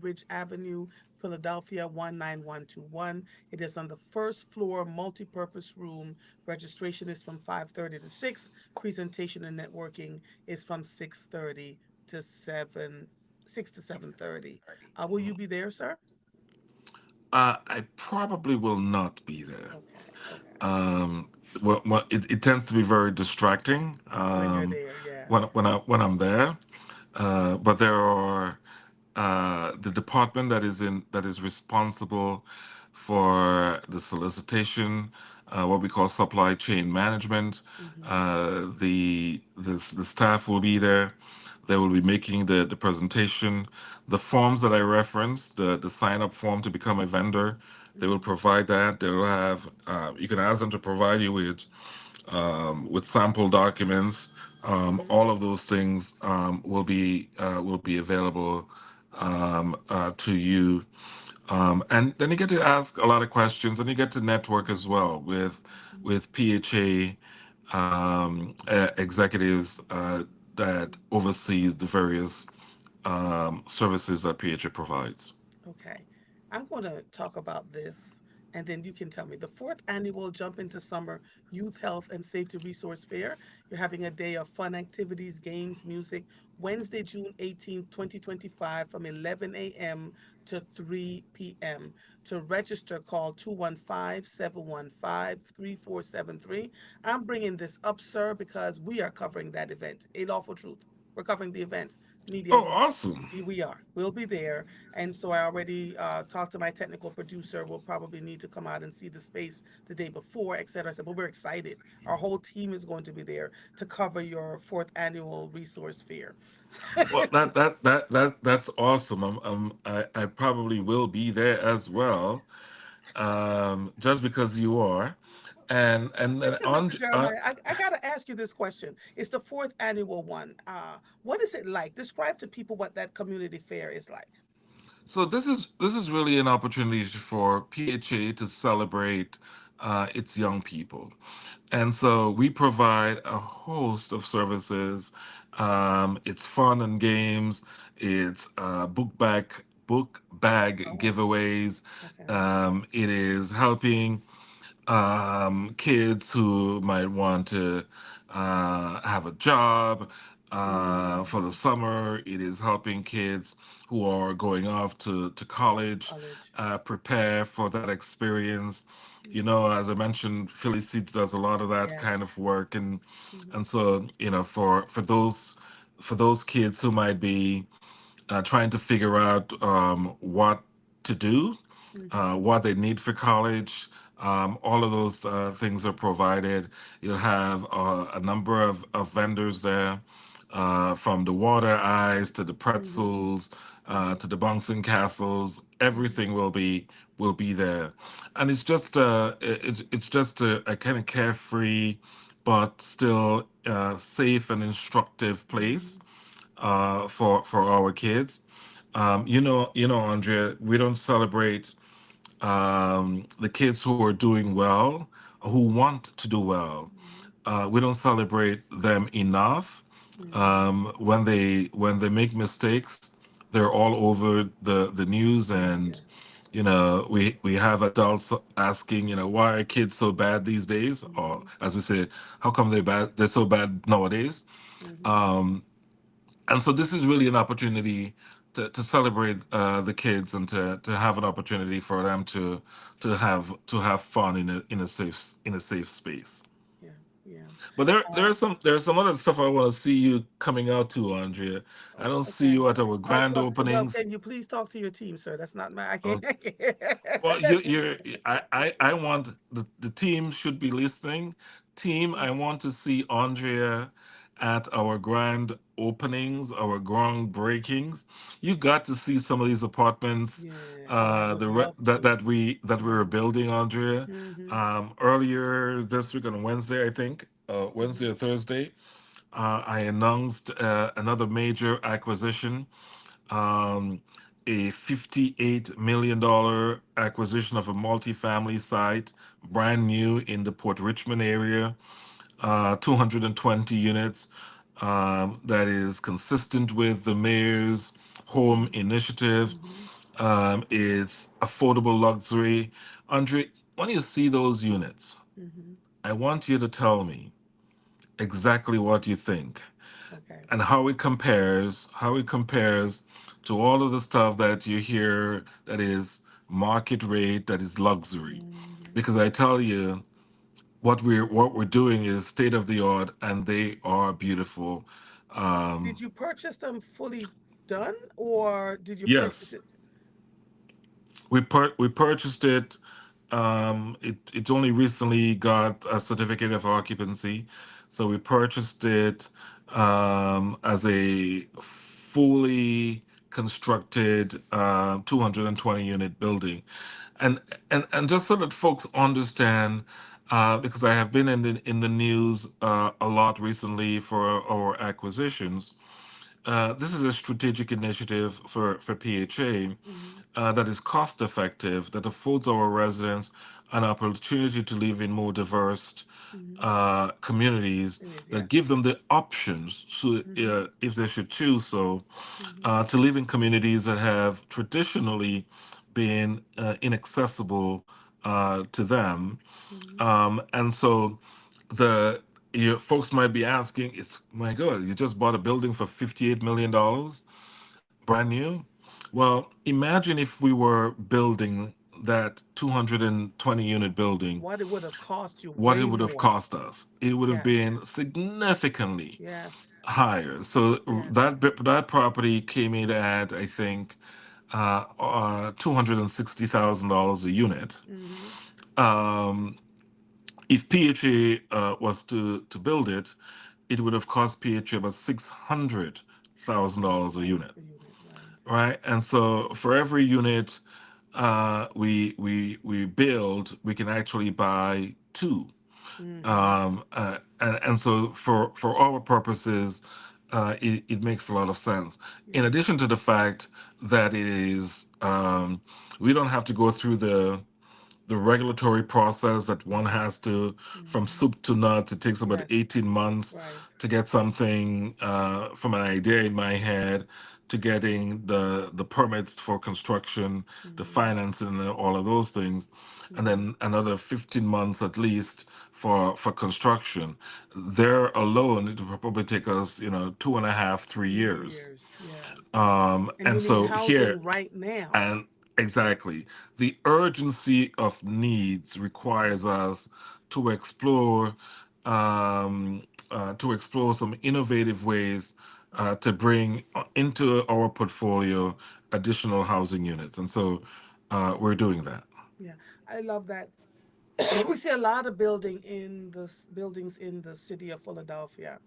Ridge Avenue, Philadelphia, 19121. It is on the first floor, multi-purpose room. Registration is from 5:30 to 6. Presentation and networking is from 6:30 to 7, 6 to 7:30. Will you be there, sir? I probably will not be there. Okay, okay. Um, it tends to be very distracting When you're there, yeah. when I'm there. But there are the department that is responsible for the solicitation, what we call supply chain management. Mm-hmm. The staff will be there. They will be making the presentation. The forms that I referenced, the sign up form to become a vendor, they will Mm-hmm. provide that. They will have you can ask them to provide you with sample documents. Mm-hmm. All of those things will be available to you, and then you get to ask a lot of questions, and you get to network as well Mm-hmm. with PHA executives that oversee the various services that PHA provides. Okay. I'm going to talk about this and then you can tell me. The fourth annual Jump into Summer Youth Health and Safety Resource Fair. You're having a day of fun activities, games, music, Wednesday, June 18th, 2025, from 11 a.m. to 3 p.m. To register, call 215-715-3473. I'm bringing this up, sir, because we are covering that event. A Lawful Truth. We're covering the event. Media, Oh, awesome! we are. We'll be there. And so I already talked to my technical producer. We'll probably need to come out and see the space the day before, et cetera. I said, but we're excited. Our whole team is going to be there to cover your fourth annual resource fair. Well, that's awesome. I probably will be there as well. just because you are. And Listen, Dr. on Jeremiah, I got to ask you this question. It's the fourth annual one. What is it like? Describe to people what that community fair is like. So this is really an opportunity for PHA to celebrate its young people, and so we provide a host of services. It's fun and games. It's book bag Oh, giveaways. okay. It is helping kids who might want to have a job for the Mm-hmm. summer. It is helping kids who are going off to college College. prepare for that experience. You Mm-hmm. know, as I mentioned, Philly Seeds does a lot of that Yes. kind of work, Mm-hmm. and so for those kids who might be trying to figure out what to do, Mm-hmm. what they need for college. All of those things are provided. You'll have a number of vendors there, from the water ice to the Mm-hmm. pretzels Mm-hmm. to the bouncing castles. Mm-hmm. Everything will be there, and it's just a kind of carefree, but still safe and instructive place Mm-hmm. for our kids. Andrea, we don't celebrate the kids who are doing well, who want to do well. We don't celebrate them enough. Mm-hmm. When they make mistakes, they're all over the news, The and media. we have adults asking, why are kids so bad these days, or Mm-hmm. as we say, how come they're so bad nowadays. Mm-hmm. And so this is really an opportunity to celebrate the kids, and to have an opportunity for them to have fun in a safe space. Yeah. Yeah. But there Uh, there's some other stuff I want to see you coming out to, Andrea. I oh, don't see okay. you at our grand Well, openings. can you please talk to your team, sir? That's not my. I can't. Uh, well, I want the team should be listening. Team, I want to see Andrea at our grand openings, our groundbreakings. You got to see some of these apartments Yeah. Oh, I would love that to. we were building, Andrea. Mm-hmm. Earlier this week on Wednesday, I think, Wednesday Mm-hmm. or Thursday, I announced another major acquisition, um, a $58 million acquisition of a multifamily site, brand new in the Port Richmond area, 220 units. That is consistent with the mayor's home initiative. Mm-hmm. It's affordable luxury. Andre, when you see those units, Mm-hmm. I want you to tell me exactly what you think, Okay. and how it compares to all of the stuff that you hear that is market rate, that is luxury. Mm-hmm. Because I tell you, what we're doing is state of the art, and they are beautiful. Did um you purchase them fully done, or did you purchase yes, it? we purchased it. It only recently got a certificate of occupancy, so we purchased it as a fully constructed 220 unit building, and and just so that folks understand. Because I have been in the news a lot recently for our acquisitions. This is a strategic initiative for PHA Mm-hmm. that is cost effective, that affords our residents an opportunity to live in more diverse Mm-hmm. communities, It is, that yes. give them the options, so Mm-hmm. if they should choose so, Mm-hmm. to live in communities that have traditionally been inaccessible to them. Mm-hmm. And so the folks might be asking, "It's my God, you just bought a building for $58 million, brand new." Well, imagine if we were building that 220 unit building, What it would have cost you what it way would have more. cost us. It would have Yes. been significantly Yes. higher. So Yes. that property came in at, I think, $260,000 a unit. Mm-hmm. Um, if PHA was to build it, it would have cost PHA about $600,000 a Right. unit, The unit. Right. right? And so for every unit, we build, we can actually buy two. Mm-hmm. And so for our purposes, it makes a lot of sense. In Yeah. addition to the fact that it is, we don't have to go through the regulatory process that one has to, from Mm-hmm. soup to nuts. It takes about Yes. 18 months Right. to get something, from an idea in my head to getting the permits for construction, the Mm-hmm. financing, and all of those things, and Mm-hmm. then another 15 months at least for construction. There alone, it will probably take us, 2.5, 3 years. Years. Yes. And And you need so here, housing right now. and exactly, the urgency of needs requires us to explore, to explore some innovative ways to bring into our portfolio additional housing units, and so we're doing that. Yeah. I love that. We see a lot of buildings in the city of Philadelphia.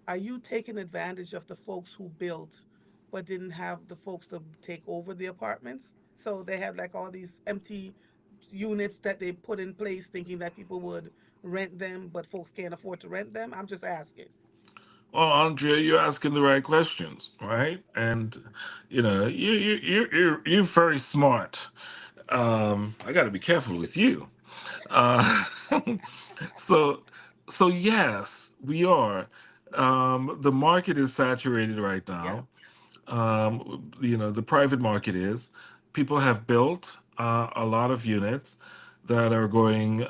Are you taking advantage of the folks who built but didn't have the folks to take over the apartments? So they have like all these empty units that they put in place thinking that people would rent them, but folks can't afford to rent them. I'm just asking. Well, Andrea, you're asking the right questions, right? And you're very smart. I got to be careful with you. Uh, so so yes, we are. The market is saturated right Yeah. now. The private market is. People have built a lot of units that are going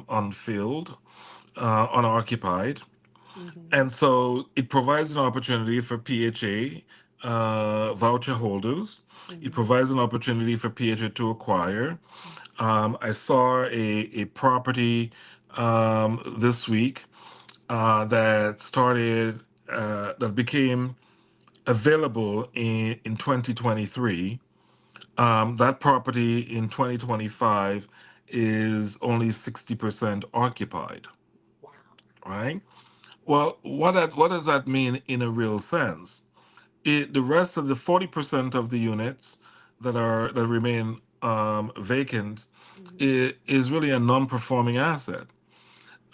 unfilled, unoccupied, Mm-hmm. and so it provides an opportunity for PHA voucher holders. It Mm-hmm. provides an opportunity for PHA to acquire. I saw a property this week that became available in 2023. That property in 2025 is only 60% occupied, Wow. right? Well, what does that mean in a real sense? The rest of the 40% of the units that remain vacant Mm-hmm. is really a non-performing asset.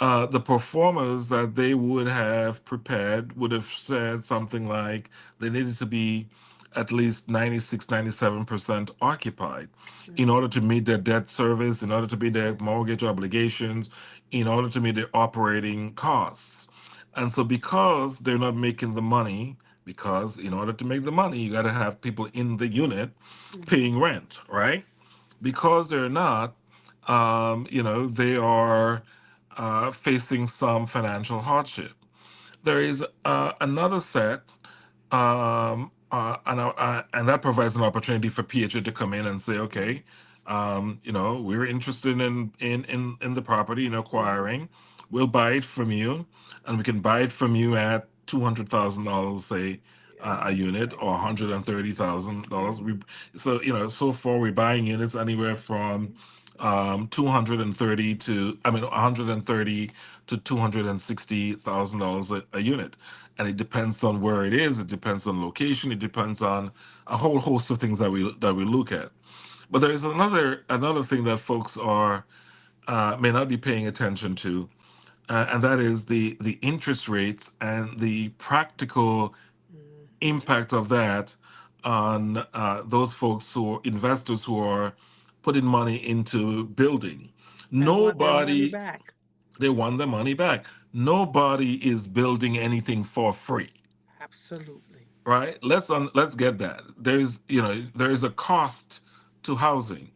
The performers that they would have prepared would have said something like they needed to be at least 96, 97% occupied in order Mm-hmm. to meet their debt service, in order to meet their Yes. mortgage obligations, in order to meet their operating costs. And so, because they're not making the money, because in order to make the money, you got to have people in the unit Mm-hmm. paying rent, right? Because they're not, they are facing some financial hardship. There is another set, and that provides an opportunity for PHA to come in and say, okay, we're interested in the property, in Mm-hmm. acquiring. We'll buy it from you, and we can buy it from you at $200,000, say, a Exactly unit, right. or Mm-hmm. $130,000. Mm-hmm. So far we're buying units anywhere from Mm-hmm. 230 to, I mean, 130 to $260,000 a unit, and it depends on where it is. It depends on location. It depends on a whole host of things that we look at. But there is another thing that folks are may not be paying attention to, and that is the interest rates and the practical Mm-hmm. impact of that on those folks who are investors who are putting money into building. And want their money Nobody, back. they want their money back. Nobody is building anything for free, Absolutely. right? Let's get that. There is a cost to housing,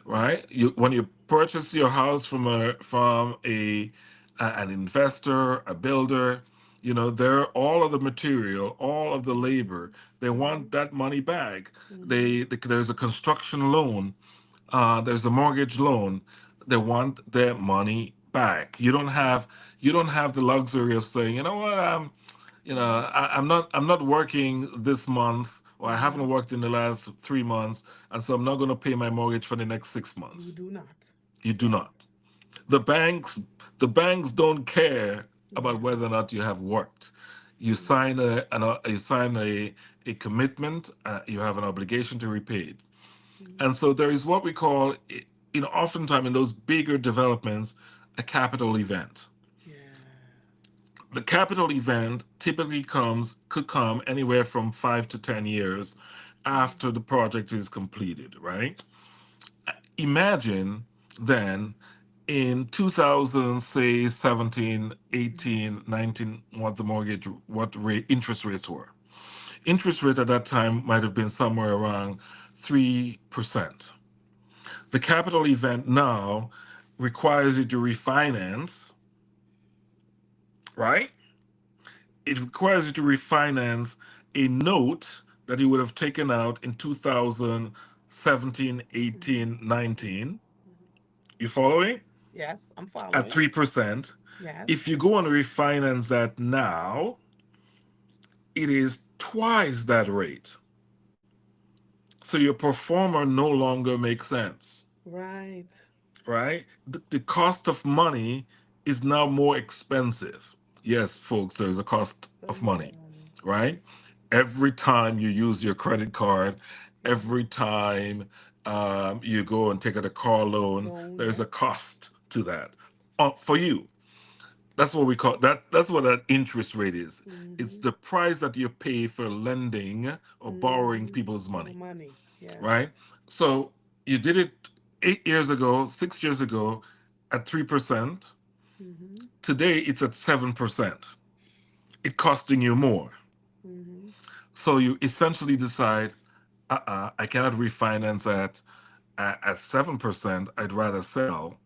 right? When you purchase your house from an investor, a builder, they're all of the material, all of the labor. They Mm-hmm. want that money back. Mm-hmm. There's a construction loan, there's a mortgage loan. They want their money back. You don't have the luxury of saying, you know what, Mm-hmm. I'm not working this month, or I Mm-hmm. haven't worked in the last 3 months, and so I'm not going to pay my mortgage for the next six You months. do not. You do Yeah. not. The banks, the banks don't care about Yeah. whether or not you have worked. You Mm-hmm. sign a commitment. You have an obligation to repay it. Mm-hmm. And so there is what we call, oftentimes in those bigger developments, a capital event. Yes. The capital event typically could come anywhere from 5 to 10 years Mm-hmm. after the project is completed, right? Imagine then in 2000, say 17, Mm-hmm. 18, 19, what rate interest rates were. Interest rate at that time might have been somewhere around 3%. The capital event now requires you to refinance, right? It requires you to refinance a note that you would have taken out in 2017, Mm-hmm. 18, Mm-hmm. 19. Mm-hmm. You following? Yes, I'm At following. 3%. If Yes. you go and refinance that now, it is twice that rate. So your performer no longer makes sense, Right. right? The cost of money is now more expensive. Yes, folks, there's a cost There's of more money, money. right? Every time you use your credit card, Yeah. every time you go and take out a car loan, Loan. there's a Yep. cost to that for you. That's what we call that. That's what that interest rate is. It's Mm-hmm. the price that you pay for lending or borrowing Mm-hmm. people's People money, money. Yes. right? So you did it 8 years ago, 6 years ago at 3%. Mm-hmm. Today it's at 7%. It costing you more. Mm-hmm. So you essentially decide, I cannot refinance at 7%. I'd rather sell.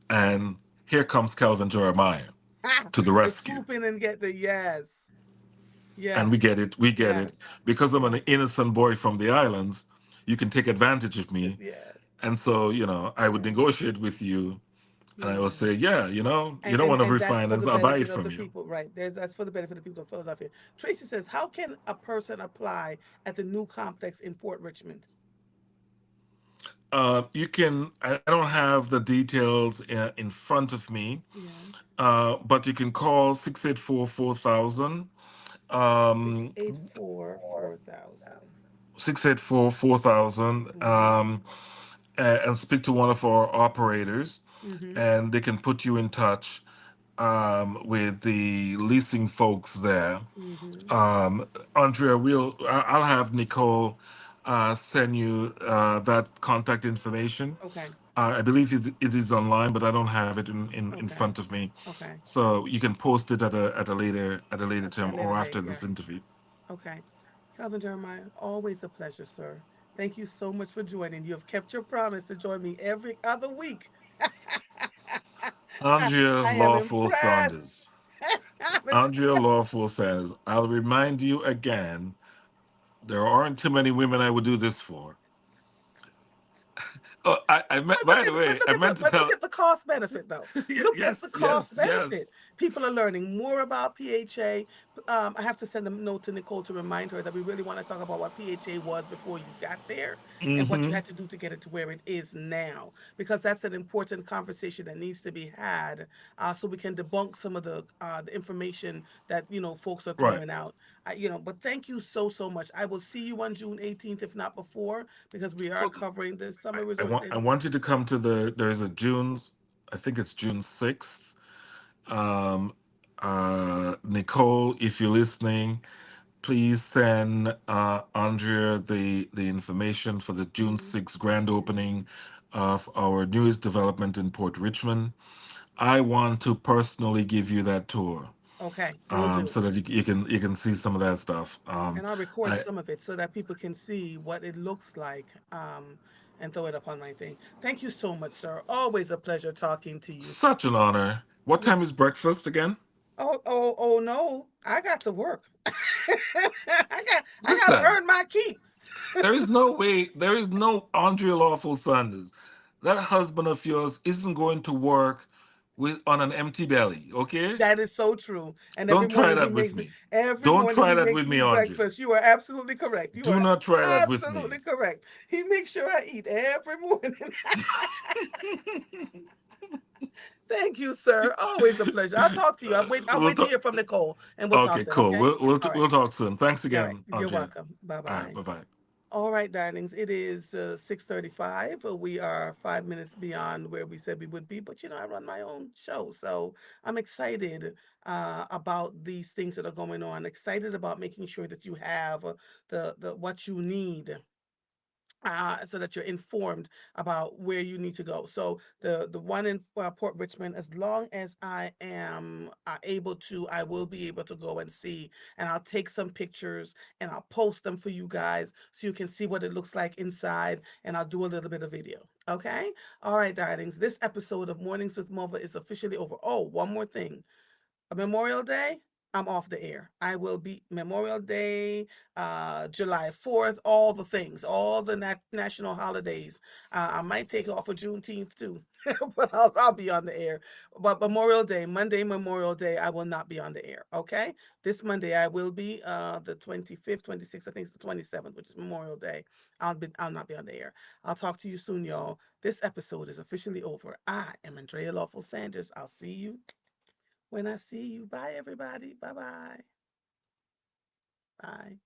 And here comes Calvin Jeremiah Ha! to the To rescue. swoop in and get the yes. And we Yes. get it. We get it. Yes. Because I'm an Yes. innocent boy from the islands, you can take advantage of me. Yes. And so, I would Yes. negotiate with you and I will Yes. say, yeah, you And, don't and want to and that's for refinance, the I'll buy benefit it of from the you. people, right? That's for the benefit of the people of Philadelphia. Tracy says, "How can a person apply at the new complex in Port Richmond?" You can, I don't have the details in front of me, Yes. but you can call 684 4000. Six Um, eight four 4000. 684 4000. Mm-hmm. And speak to one of our operators, Mm-hmm. and they can put you in touch with the leasing folks there. Mm-hmm. Um, Andrea, I'll have Nicole send you that contact information. Okay. I believe it is online, but I don't have it in Okay. front of me. Okay. So you can post it at a later At time a later or date. after this Yes. interview. Okay. Calvin Jeremiah, always a pleasure, sir. Thank you so much for joining. You have kept your promise to join me every other week. Andrea I am Lawful impressed. Saunders. I'm Andrea impressed. Lawful says, I'll remind you again, there aren't too many women I would do this for. Oh, I meant, But look by the at way, I meant to but look tell. at the cost benefit though. Look at the Yes, cost yes, benefit. yes. People are learning more about PHA. I have to send a note to Nicole to remind her that we really want to talk about what PHA was before you got there and what you Mm-hmm. had to do to get it to where it is now, because that's an important conversation that needs to be had, so we can debunk some of the information that folks are Right. throwing out. But thank you so much. I will see you on June 18th, if not before, because we are Well, covering the summer I resort. want you to come to there's a June, I think it's June 6th. Um, Nicole, if you're listening, please send Andrea the information for the June Mm-hmm. 6th grand Mm-hmm. opening of our newest development in Port Richmond. I want to personally give you that tour, Okay, will do. so that you can see some of that stuff. And I'll record I some of it so that people can see what it looks like, and throw it up on my thing. Thank you so much, sir. Always a pleasure talking to you. Such an honor. What Yeah. time is breakfast again? Oh no, I got to work. I got to Listen, earn my keep. there is no way, there is no Andrea Lawful Sanders. That husband of yours isn't going to work with on an empty belly, okay? That is so true. And Don't try that with me. every Don't morning try he that makes with me, me Andrea. breakfast. You are absolutely correct. You Do are not try that with absolutely me. correct. He makes sure I eat every morning. Thank you, sir. Always a pleasure. I'll talk to you. I'll We'll wait to talk. hear from Nicole and we'll Okay, talk then, cool. okay? We'll All right. we'll talk soon. Thanks All right. again, You're Andrea. welcome. All right, Bye-bye. bye bye. All right, darlings, it is 6:35. We are 5 minutes beyond where we said we would be, but I run my own show, so I'm excited about these things that are going on. Excited about making sure that you have the what you need so that you're informed about where you need to go. So the one in Port Richmond, as long as I am able to, I will be able to go and see, and I'll take some pictures and I'll post them for you guys so you can see what it looks like inside, and I'll do a little bit of video. Okay. All right, darlings. This episode of Mornings with Mova is officially over. Oh, one more thing. Memorial Day, I'm off the air. I will be Memorial Day, July 4th, all the things, all the national holidays. I might take off for Juneteenth too, but I'll be on the air. But Memorial Day, Monday, Memorial Day, I will not be on the air. Okay, this Monday I will be the 25th, 26th, I think it's the 27th, which is Memorial Day. I'll not be on the air. I'll talk to you soon, y'all. This episode is officially over. I am Andrea Lawful Sanders. I'll see you when I see you. Bye, everybody. Bye-bye. Bye.